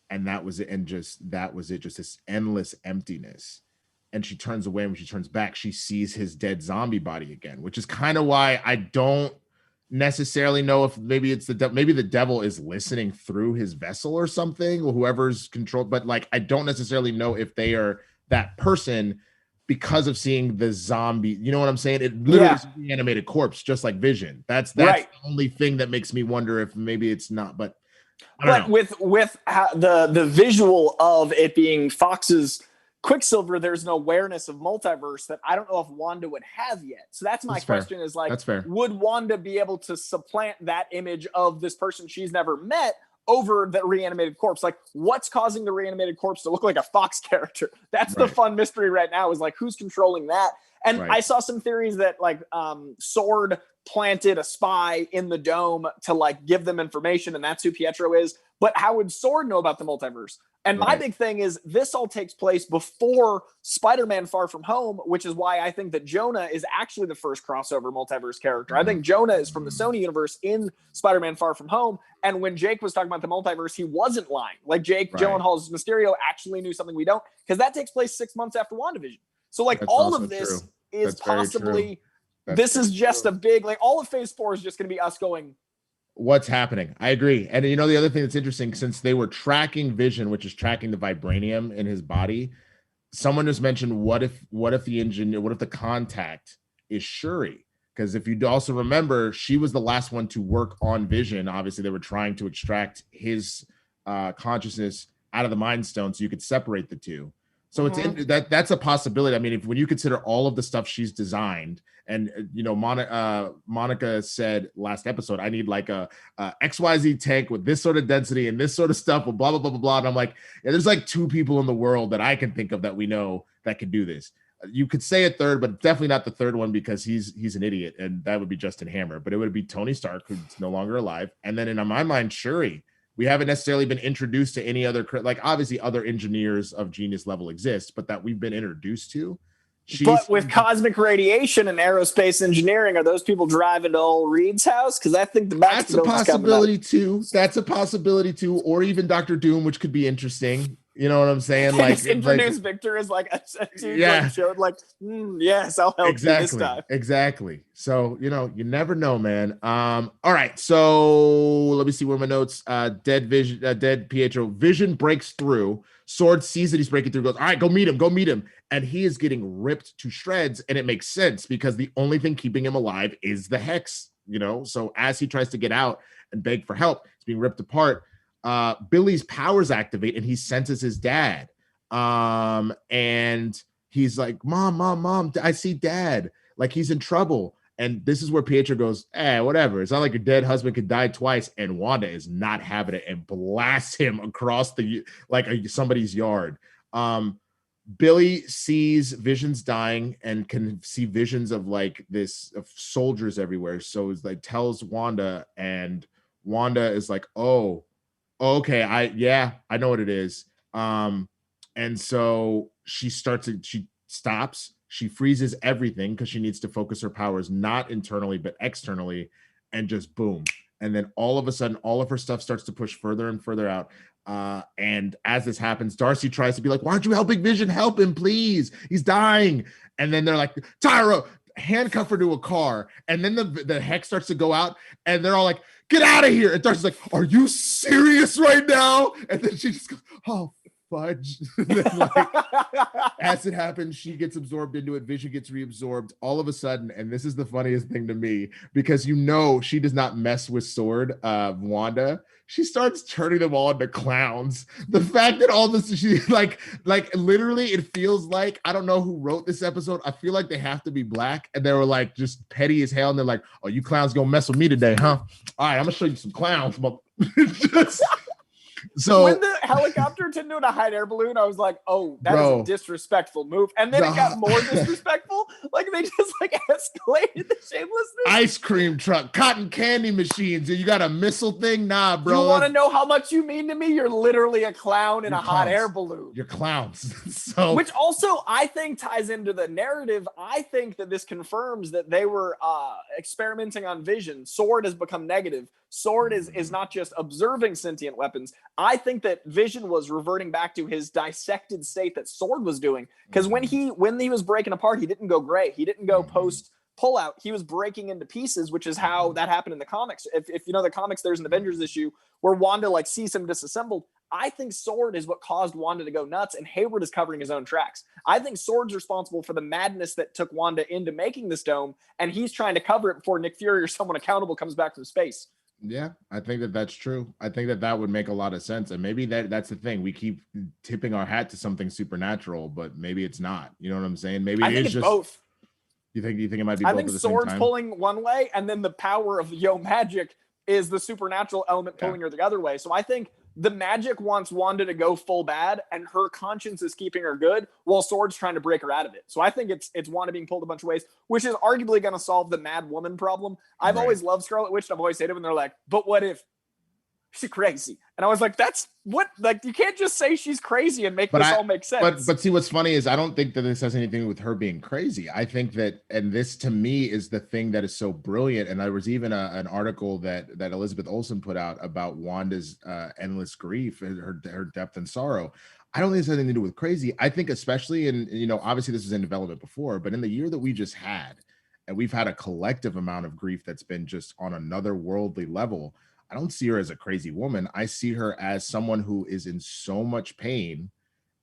And that was it. And just this endless emptiness. And she turns away. And when she turns back, she sees his dead zombie body again, which is kind of why I don't necessarily know if maybe it's maybe the devil is listening through his vessel or something, or whoever's controlled. But like, I don't necessarily know if they are that person because of seeing the zombie. You know what I'm saying? It literally is a reanimated corpse, just like Vision. That's right. The only thing that makes me wonder if maybe it's not, but with the visual of it being Fox's Quicksilver, there's an awareness of multiverse that I don't know if Wanda would have yet. So that's my question. Is like, would Wanda be able to supplant that image of this person she's never met over the reanimated corpse? Like, what's causing the reanimated corpse to look like a Fox character? That's the fun mystery right now, is like, who's controlling that? And I saw some theories that like Sword planted a spy in the dome to like give them information, and that's who Pietro is. But how would Sword know about the multiverse? And my big thing is this all takes place before Spider-Man Far From Home, which is why I think that Jonah is actually the first crossover multiverse character. I think Jonah is from the Sony universe in Spider-Man Far From Home. And when Jake was talking about the multiverse, he wasn't lying. Like Jake Gyllenhaal's Mysterio actually knew something we don't, because that takes place 6 months after WandaVision. So like That's all also of this true. is That's very possibly, true. this is just a big, like all of phase 4 is just going to be us going, what's happening? I agree. And you know, the other thing that's interesting, since they were tracking Vision, which is tracking the vibranium in his body, someone just mentioned, what if the engineer, what if the contact is Shuri? Because if you also remember, she was the last one to work on Vision. Obviously, they were trying to extract his consciousness out of the Mind Stone so you could separate the two. So that's a possibility. I mean, when you consider all of the stuff she's designed, and you know, Monica said last episode, I need like a XYZ tank with this sort of density and this sort of stuff, with blah blah blah blah blah. And I'm like, yeah, there's like 2 people in the world that I can think of that we know that could do this. You could say a third, but definitely not the third one, because he's an idiot, and that would be Justin Hammer. But it would be Tony Stark, who's no longer alive, and then in my mind, Shuri. We haven't necessarily been introduced to any other, like obviously other engineers of genius level exist, but that we've been introduced to. But with cosmic radiation and aerospace engineering, are those people driving to old Reed's house? Because I think that's a possibility too. That's a possibility too, or even Dr. Doom, which could be interesting. You know what I'm saying? Like introduce Victor as like a dude, like showed like, yes, I'll help you this time. Exactly. So you know, you never know, man. All right. So let me see where my notes. Dead Pietro. Vision breaks through. Sword sees that he's breaking through. Goes, all right, go meet him. And he is getting ripped to shreds, and it makes sense because the only thing keeping him alive is the hex. You know, so as he tries to get out and beg for help, he's being ripped apart. Billy's powers activate and he senses his dad. And he's like, Mom, I see Dad. Like he's in trouble. And this is where Pietro goes, whatever. It's not like your dead husband could die twice. And Wanda is not having it and blasts him across somebody's yard. Billy sees Visions dying and can see visions of like this of soldiers everywhere. So it's like tells Wanda, and Wanda is like, oh, okay, I know what it is. And so she stops, she freezes everything because she needs to focus her powers not internally but externally, and just boom. And then all of a sudden, all of her stuff starts to push further and further out. And as this happens, Darcy tries to be like, why aren't you helping Vision? Help him, please. He's dying. And then they're like, Tyra, handcuff her to a car. And then the hex starts to go out, and they're all like, get out of here. And Darcy's like, are you serious right now? And then she just goes, oh, fudge. Then, like, as it happens, she gets absorbed into it. Vision gets reabsorbed all of a sudden. And this is the funniest thing to me, because you know she does not mess with Sword, Wanda. She starts turning them all into clowns. The fact that all this, she like literally, it feels like, I don't know who wrote this episode. I feel like they have to be black, and they were like just petty as hell. And they're like, oh, you clowns gonna mess with me today, huh? All right, I'm gonna show you some clowns. So when the helicopter turned into a hot air balloon, I was like, oh, that is a disrespectful move. And then it got more disrespectful. Like they just like escalated the shamelessness. Ice cream truck, cotton candy machines. You got a missile thing? Nah, bro. You want to know how much you mean to me? You're literally a clown in a hot air balloon. You're clowns. So, which also I think ties into the narrative. I think that this confirms that they were experimenting on Vision. Sword has become negative. Sword is not just observing sentient weapons. I think that Vision was reverting back to his dissected state that Sword was doing. Because when he was breaking apart, he didn't go gray. He didn't go post pullout. He was breaking into pieces, which is how that happened in the comics. If you know the comics, there's an Avengers issue where Wanda like sees him disassembled. I think Sword is what caused Wanda to go nuts, and Hayward is covering his own tracks. I think Sword's responsible for the madness that took Wanda into making this dome, and he's trying to cover it before Nick Fury or someone accountable comes back from space. Yeah, I think that's true. I think that would make a lot of sense. And maybe that's the thing. We keep tipping our hat to something supernatural, but maybe it's not. You know what I'm saying? Maybe I think it's just both. You think it might be I both think at the same Sword's time? pulling one way, and then the power of Yo Magic is the supernatural element pulling her the other way. So I think the magic wants Wanda to go full bad, and her conscience is keeping her good, while Sword's trying to break her out of it. So I think it's Wanda being pulled a bunch of ways, which is arguably going to solve the Mad Woman problem. I've always loved Scarlet Witch, and I've always hated when they're like, but what if she's crazy? And I was like, that's what, like, you can't just say she's crazy and make all make sense. But see, what's funny is I don't think that this has anything with her being crazy. I think that, and this to me is the thing that is so brilliant. And there was even an article that Elizabeth Olsen put out about Wanda's endless grief and her depth and sorrow. I don't think this has anything to do with crazy. I think especially in, you know, obviously this was in development before, but in the year that we just had, and we've had a collective amount of grief that's been just on another worldly level, I don't see her as a crazy woman. I see her as someone who is in so much pain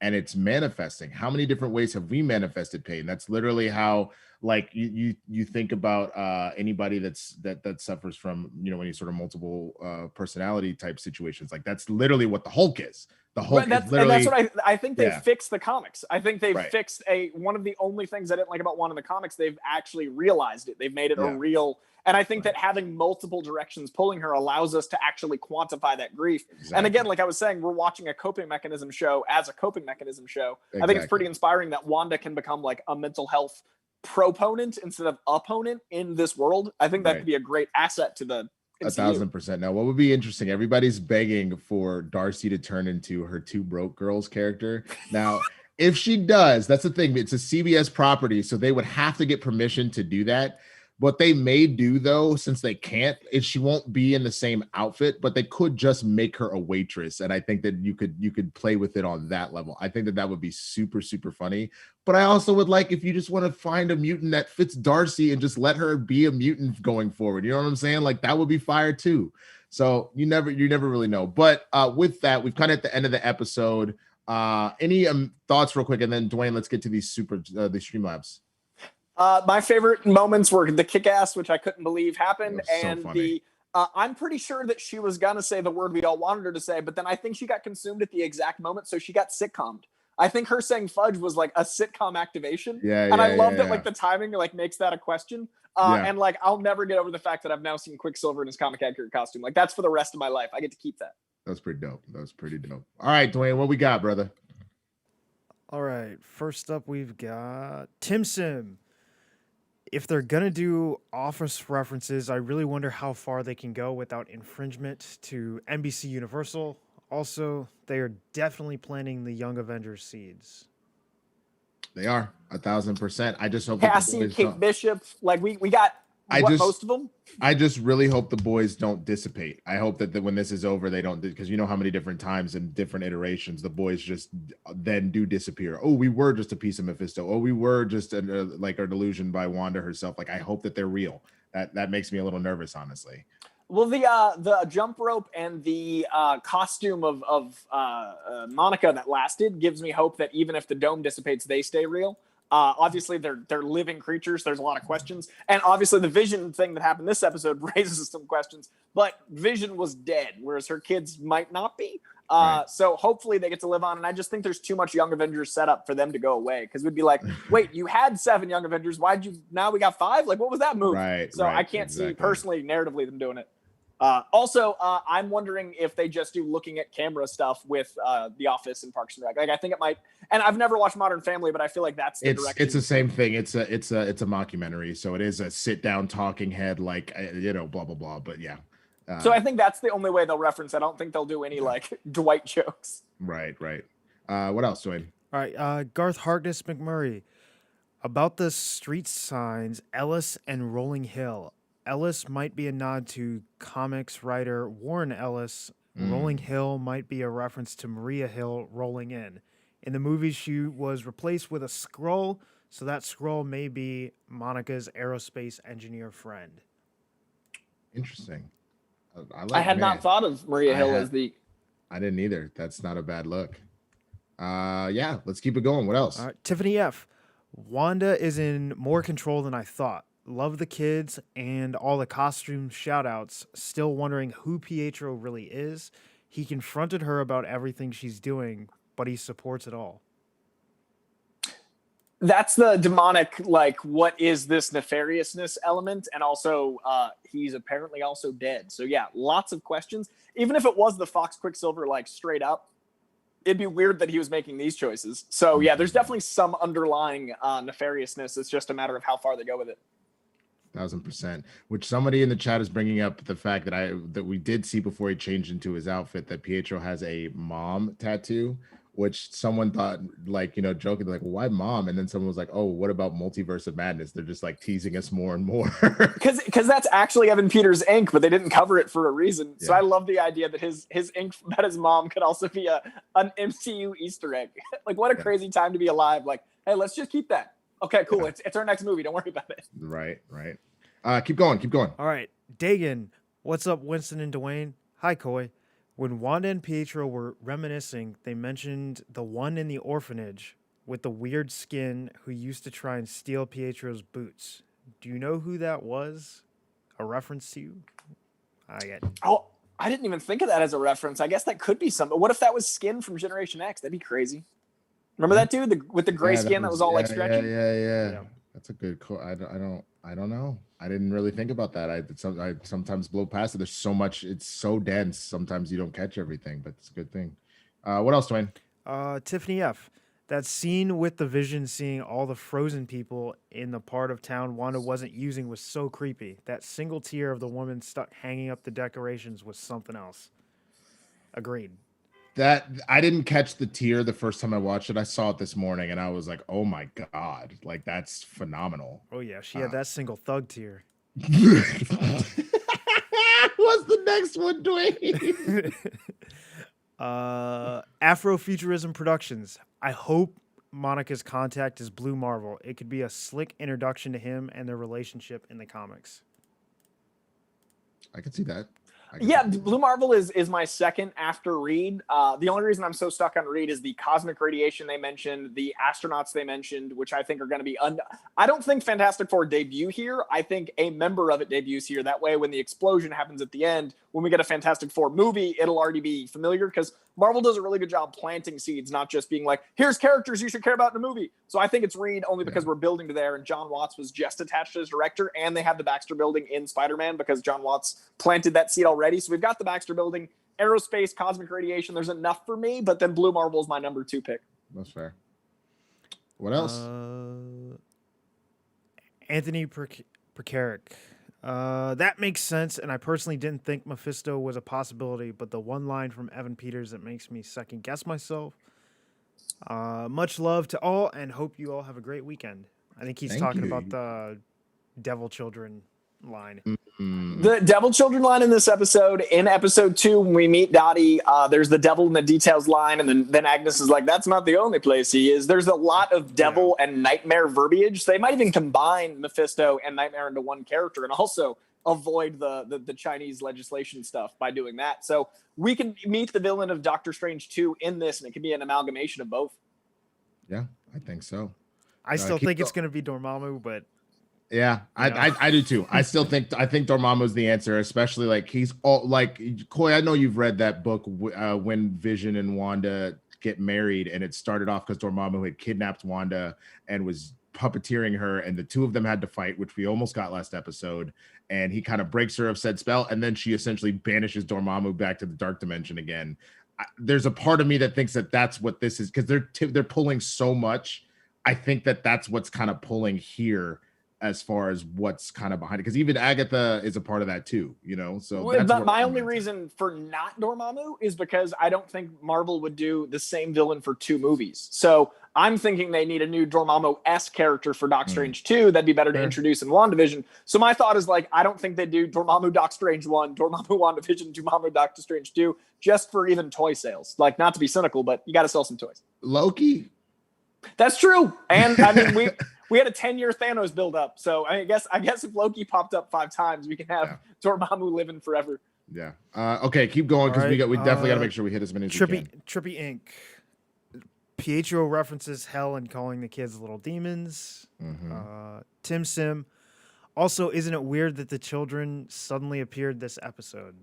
and it's manifesting. How many different ways have we manifested pain? That's literally how, like, you think about anybody that suffers from, you know, any sort of multiple personality type situations. Like, that's literally what the Hulk is. The Hulk is literally, and that's what I think they fixed the comics. I think they've fixed one of the only things I didn't like about one of the comics. They've actually realized it. They've made it a real. And I think that having multiple directions pulling her allows us to actually quantify that grief. Exactly. And again, like I was saying, we're watching a coping mechanism show as a coping mechanism show. Exactly. I think it's pretty inspiring that Wanda can become like a mental health proponent instead of opponent in this world. I think that could be a great asset to the MCU. 1,000%. Now, what would be interesting, everybody's begging for Darcy to turn into her Two Broke Girls character. Now, if she does, that's the thing. It's a CBS property, so they would have to get permission to do that. What they may do, though, since they can't, is she won't be in the same outfit, but they could just make her a waitress. And I think that you could play with it on that level. I think that would be super, super funny. But I also would like if you just want to find a mutant that fits Darcy and just let her be a mutant going forward. You know what I'm saying? Like, that would be fire too. So you never really know. But with that, we've kind of at the end of the episode. Any thoughts real quick? And then Dwayne, let's get to these the Streamlabs. My favorite moments were the kick-ass, which I couldn't believe happened, and I'm pretty sure that she was gonna say the word we all wanted her to say, but then I think she got consumed at the exact moment, so she got sitcommed. I think her saying fudge was like a sitcom activation, and I love that like the timing like makes that a question. And like I'll never get over the fact that I've now seen Quicksilver in his comic accurate costume. Like that's for the rest of my life. I get to keep that. That's pretty dope. All right, Dwayne, what we got, brother? All right, first up we've got Tim Sim. If they're going to do Office references, I really wonder how far they can go without infringement to NBC Universal. Also, they are definitely planting the Young Avengers seeds. They are 1,000%. I just hope Cassie, Kate Bishop, like we got most of them. I just really hope the boys don't dissipate. I hope that when this is over, they don't, because you know how many different times and different iterations the boys just then do disappear. Oh, we were just a piece of Mephisto. Oh, we were just like a delusion by Wanda herself. Like, I hope that they're real. That makes me a little nervous, honestly. Well, the jump rope and the costume of Monica that lasted gives me hope that even if the dome dissipates, they stay real. Obviously, they're living creatures. There's a lot of questions. And obviously, the Vision thing that happened this episode raises some questions. But Vision was dead, whereas her kids might not be. So hopefully they get to live on. And I just think there's too much Young Avengers set up for them to go away. Because we'd be like, wait, you had 7 Young Avengers. Now we got 5? Like, what was that move? I can't see personally, narratively, them doing it. Also, I'm wondering if they just do looking at camera stuff with The Office and Parks and Rec. Like, I think it might. And I've never watched Modern Family, but I feel like that's the direction. It's the same thing. It's a mockumentary, so it is a sit down talking head, like blah blah blah. But yeah. So I think that's the only way they'll reference. I don't think they'll do any like Dwight jokes. Right. What else, Dwayne? All right, Garth Harkness McMurray about the street signs Ellis and Rolling Hill. Ellis might be a nod to comics writer Warren Ellis. Rolling Hill might be a reference to Maria Hill rolling in. In the movie, she was replaced with a Skrull, so that Skrull may be Monica's aerospace engineer friend. Interesting. I had not thought of Maria Hill as the... I didn't either. That's not a bad look. Yeah, let's keep it going. What else? Tiffany F. Wanda is in more control than I thought. Love the kids and all the costume shout-outs. Still wondering who Pietro really is. He confronted her about everything she's doing, but he supports it all. That's the demonic, like, what is this nefariousness element? And also, he's apparently also dead. So yeah, lots of questions. Even if it was the Fox Quicksilver, like, straight up, it'd be weird that he was making these choices. So yeah, there's definitely some underlying nefariousness. It's just a matter of how far they go with it. 1000%. Which somebody in the chat is bringing up the fact that we did see before he changed into his outfit that Pietro has a mom tattoo, which someone thought, like, joking, like, why mom? And then someone was like, oh, what about Multiverse of Madness? They're just like teasing us more and more. Because that's actually Evan Peters' ink, but they didn't cover it for a reason. So I love the idea that his ink about his mom could also be an MCU Easter egg. Like, what a crazy time to be alive. Like, hey, let's just keep that. Okay, cool. It's our next movie. Don't worry about it. Right. Keep going. All right. Dagan, what's up, Winston and Dwayne? Hi, Coy. When Wanda and Pietro were reminiscing, they mentioned the one in the orphanage with the weird skin who used to try and steal Pietro's boots. Do you know who that was? A reference to you? Oh, I didn't even think of that as a reference. I guess that could be something. What if that was Skin from Generation X? That'd be crazy. Remember that dude with the gray skin that was all like stretchy? Yeah. That's a good call. I don't know. I didn't really think about that. I sometimes blow past it. There's so much. It's so dense. Sometimes you don't catch everything, but it's a good thing. What else, Dwayne? Tiffany F. That scene with the Vision seeing all the frozen people in the part of town Wanda wasn't using was so creepy. That single tear of the woman stuck hanging up the decorations was something else. Agreed. That I didn't catch the tear the first time I watched it. I saw it this morning and I was like, oh my God, like that's phenomenal. Oh yeah, she had that single thug tear. What's the next one, Dwayne? Afrofuturism Productions. I hope Monica's contact is Blue Marvel. It could be a slick introduction to him and their relationship in the comics. I could see that. Yeah, Blue Marvel is my second after Reed. The only reason I'm so stuck on Reed is the cosmic radiation they mentioned, the astronauts they mentioned, which I think are going to be... I don't think Fantastic Four debut here. I think a member of it debuts here. That way, when the explosion happens at the end, when we get a Fantastic Four movie, it'll already be familiar because Marvel does a really good job planting seeds, not just being like, here's characters you should care about in the movie. So I think it's Reed only because we're building to there, and John Watts was just attached as director, and they have the Baxter Building in Spider-Man because John Watts planted that seed already. So we've got the Baxter Building, aerospace, cosmic radiation. There's enough for me, but then Blue Marvel is my number 2 pick. That's fair. What else? Anthony Perkaric. That makes sense, and I personally didn't think Mephisto was a possibility, but the one line from Evan Peters that makes me second guess myself. Much love to all, and hope you all have a great weekend. I think he's talking about the Devil Children line. The Devil Children line in this episode. In episode 2, when we meet Dottie, there's the devil in the details line, and then Agnes is like, that's not the only place he is. There's a lot of devil and nightmare verbiage. So they might even combine Mephisto and Nightmare into one character and also avoid the Chinese legislation stuff by doing that. So we can meet the villain of Doctor Strange 2 in this, and it can be an amalgamation of both. Yeah, I think so. I still think it's going to be Dormammu, but yeah, I do too. I think Dormammu's the answer, especially like he's all like Coy. I know you've read that book when Vision and Wanda get married, and it started off because Dormammu had kidnapped Wanda and was puppeteering her, and the two of them had to fight, which we almost got last episode. And he kind of breaks her of said spell, and then she essentially banishes Dormammu back to the dark dimension again. There's a part of me that thinks that that's what this is because they're pulling so much. I think that that's what's kind of pulling here as far as what's kind of behind it, because even Agatha is a part of that too, so but my only reason for not Dormammu is because I don't think Marvel would do the same villain for 2 movies. So I'm thinking they need a new Dormammu-esque character for Doc Strange 2. That'd be better to introduce in WandaVision. So my thought is like, I don't think they do Dormammu Doc Strange 1, Dormammu WandaVision, Dormammu Doctor Strange 2, just for even toy sales. Like, not to be cynical, but you got to sell some toys. Loki. That's true. And I mean, we had a 10-year Thanos build up. So I guess if Loki popped up 5 times, we can have Dormammu living forever. Yeah. Okay, keep going because we definitely got to make sure we hit as many as we can. Trippy Inc. Pietro references hell and calling the kids little demons. Tim Sim. Also, isn't it weird that the children suddenly appeared this episode?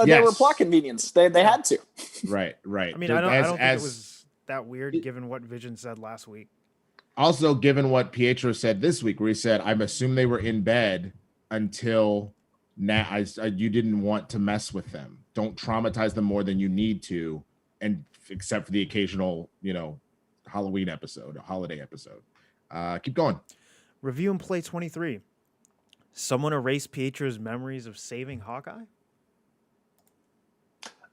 They were plot convenience. They had to. Right. I mean, I don't think it was that weird given what Vision said last week. Also, given what Pietro said this week, where he said, "I'm assuming they were in bed until now. You didn't want to mess with them. Don't traumatize them more than you need to, and except for the occasional, Halloween episode, a holiday episode." Keep going. Review and play 23. Someone erased Pietro's memories of saving Hawkeye?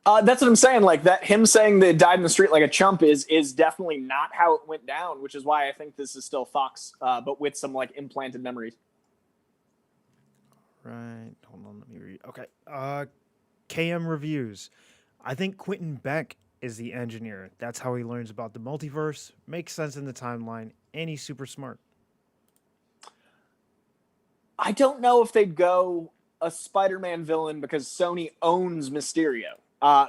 That's what I'm saying. Like that, him saying they died in the street like a chump is definitely not how it went down, which is why I think this is still Fox, but with some like implanted memories. Right. Hold on. Let me read. Okay. KM reviews. I think Quentin Beck is the engineer. That's how he learns about the multiverse. Makes sense in the timeline, and he's super smart. I don't know if they'd go a Spider-Man villain because Sony owns Mysterio. I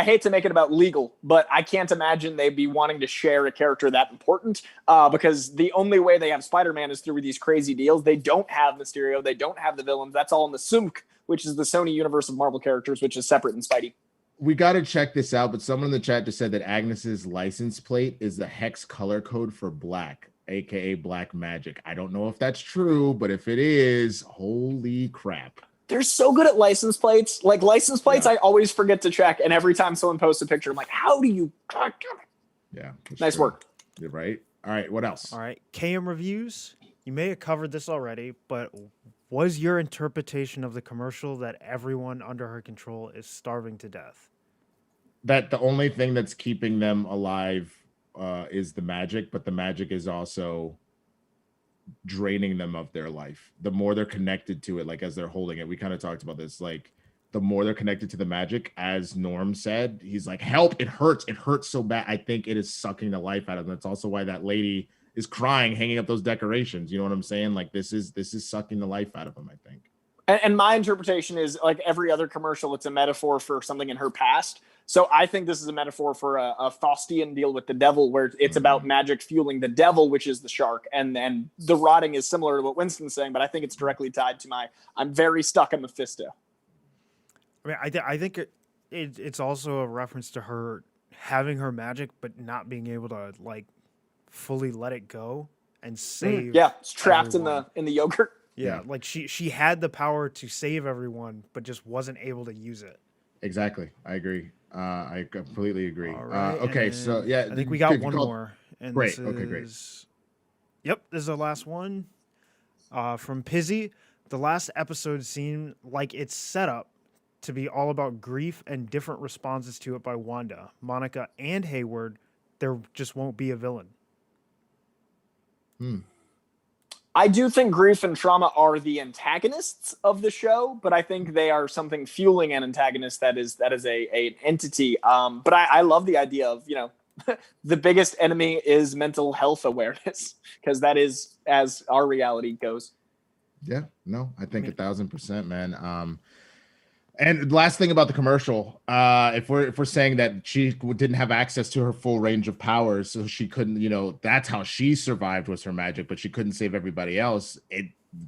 hate to make it about legal, but I can't imagine they'd be wanting to share a character that important because the only way they have Spider-Man is through these crazy deals. They don't have Mysterio. They don't have the villains. That's all in the SUMC, which is the Sony universe of Marvel characters, which is separate than Spidey. We got to check this out, but someone in the chat just said that Agnes's license plate is the hex color code for black, aka black magic. I don't know if that's true, but if it is, holy crap. They're so good at license plates. Like license plates, yeah. I always forget to check. And every time someone posts a picture, I'm like, how do you? Yeah. Nice work. You're right. All right. What else? All right. KM reviews. You may have covered this already, but was your interpretation of the commercial that everyone under her control is starving to death? That the only thing that's keeping them alive is the magic, but the magic is also draining them of their life. The more they're connected to it, like as they're holding it, we kind of talked about this, like the more they're connected to the magic, as Norm said, he's like, help, it hurts so bad. I think it is sucking the life out of them. That's also why that lady is crying, hanging up those decorations. You know what I'm saying? Like this is sucking the life out of them, I think. And my interpretation is like every other commercial, it's a metaphor for something in her past. So I think this is a metaphor for a Faustian deal with the devil, where it's about magic fueling the devil, which is the shark. And then the rotting is similar to what Winston's saying, but I think it's directly tied to I'm very stuck on Mephisto. I mean, I think it's also a reference to her having her magic, but not being able to like fully let it go and save. Yeah, it's trapped everyone. in the yogurt. Yeah, like she had the power to save everyone, but just wasn't able to use it. Exactly. I agree. I completely agree. Right, okay, so yeah, I think we got one more. And great. Okay, great. Yep, this is the last one. From Pizzy, the last episode seemed like it's set up to be all about grief and different responses to it by Wanda, Monica, and Hayward. There just won't be a villain. I do think grief and trauma are the antagonists of the show, but I think they are something fueling an antagonist that is an entity. But I love the idea of, the biggest enemy is mental health awareness, because that is as our reality goes. Yeah, no, I think 1,000%, man. And last thing about the commercial, if we're saying that she didn't have access to her full range of powers, so she couldn't, that's how she survived, was her magic, but she couldn't save everybody else.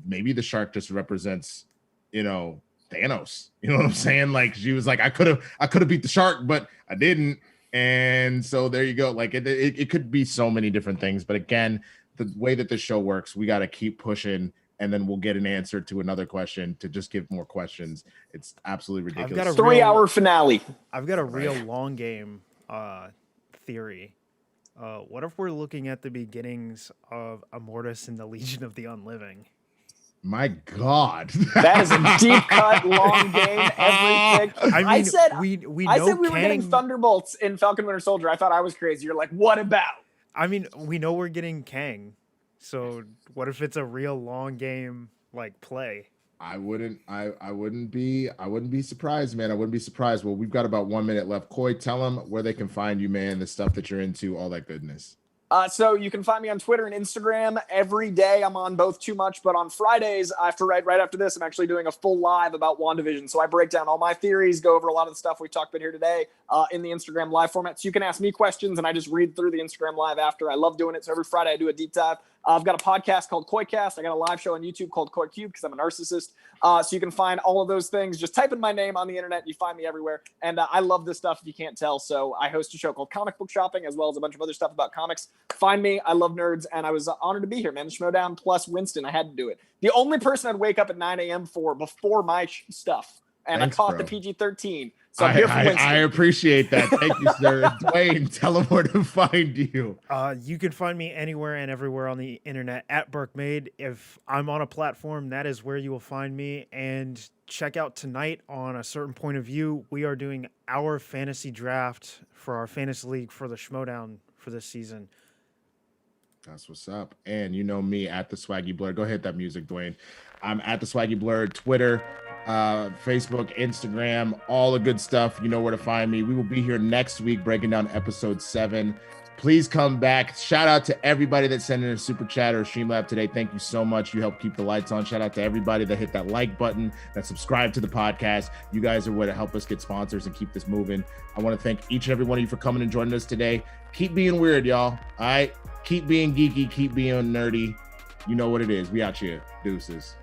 Maybe the shark just represents, Thanos. You know what I'm saying? Like she was like, I could have beat the shark, but I didn't. And so there you go. Like it could be so many different things. But again, the way that this show works, we got to keep pushing. And then we'll get an answer to another question to just give more questions. It's absolutely ridiculous. I've got a 3-hour finale. I've got a real long game theory. What if we're looking at the beginnings of Immortus and the Legion of the Unliving? My God. That is a deep cut, long game. Everything. I said we know were getting Thunderbolts in Falcon Winter Soldier. I thought I was crazy. You're like, what about? I mean, we know we're getting Kang. So what if it's a real long game like play? I wouldn't be surprised, man. I wouldn't be surprised. Well, we've got about 1 minute left. Coy, tell them where they can find you, man, the stuff that you're into, all that goodness. So you can find me on Twitter and Instagram every day. I'm on both too much, but on Fridays, right after this, I'm actually doing a full live about WandaVision. So I break down all my theories, go over a lot of the stuff we talked about here today in the Instagram live format. So you can ask me questions and I just read through the Instagram live after. I love doing it. So every Friday I do a deep dive. I've got a podcast called Coycast. I got a live show on YouTube called Coy Cube because I'm a narcissist. So you can find all of those things. Just type in my name on the internet. You find me everywhere. And I love this stuff if you can't tell. So I host a show called Comic Book Shopping, as well as a bunch of other stuff about comics. Find me. I love nerds. And I was honored to be here, man. The Schmoedown plus Winston. I had to do it. The only person I'd wake up at 9 a.m. for before my stuff. And Thanks, I caught bro. the PG-13. So I'm here for Winston. I appreciate that. Thank you, sir. Dwain, tell them where to find you. You can find me anywhere and everywhere on the internet at BurkeMade. If I'm on a platform, that is where you will find me. And check out tonight on A Certain Point of View. We are doing our fantasy draft for our fantasy league for the Schmoedown for this season. That's what's up. And you know me at the Swaggy Blur. Go hit that music, Dwain. I'm at the Swaggy Blur, Twitter, Facebook, Instagram, all the good stuff. You know where to find me. We will be here next week breaking down episode 7. Please come back. Shout out to everybody that sent in a super chat or a Streamlab today. Thank you so much. You help keep the lights on. Shout out to everybody that hit that like button, that subscribe to the podcast. You guys are what help us get sponsors and keep this moving. I want to thank each and every one of you for coming and joining us today. Keep being weird, y'all. All right. Keep being geeky. Keep being nerdy. You know what it is. We out here. Deuces.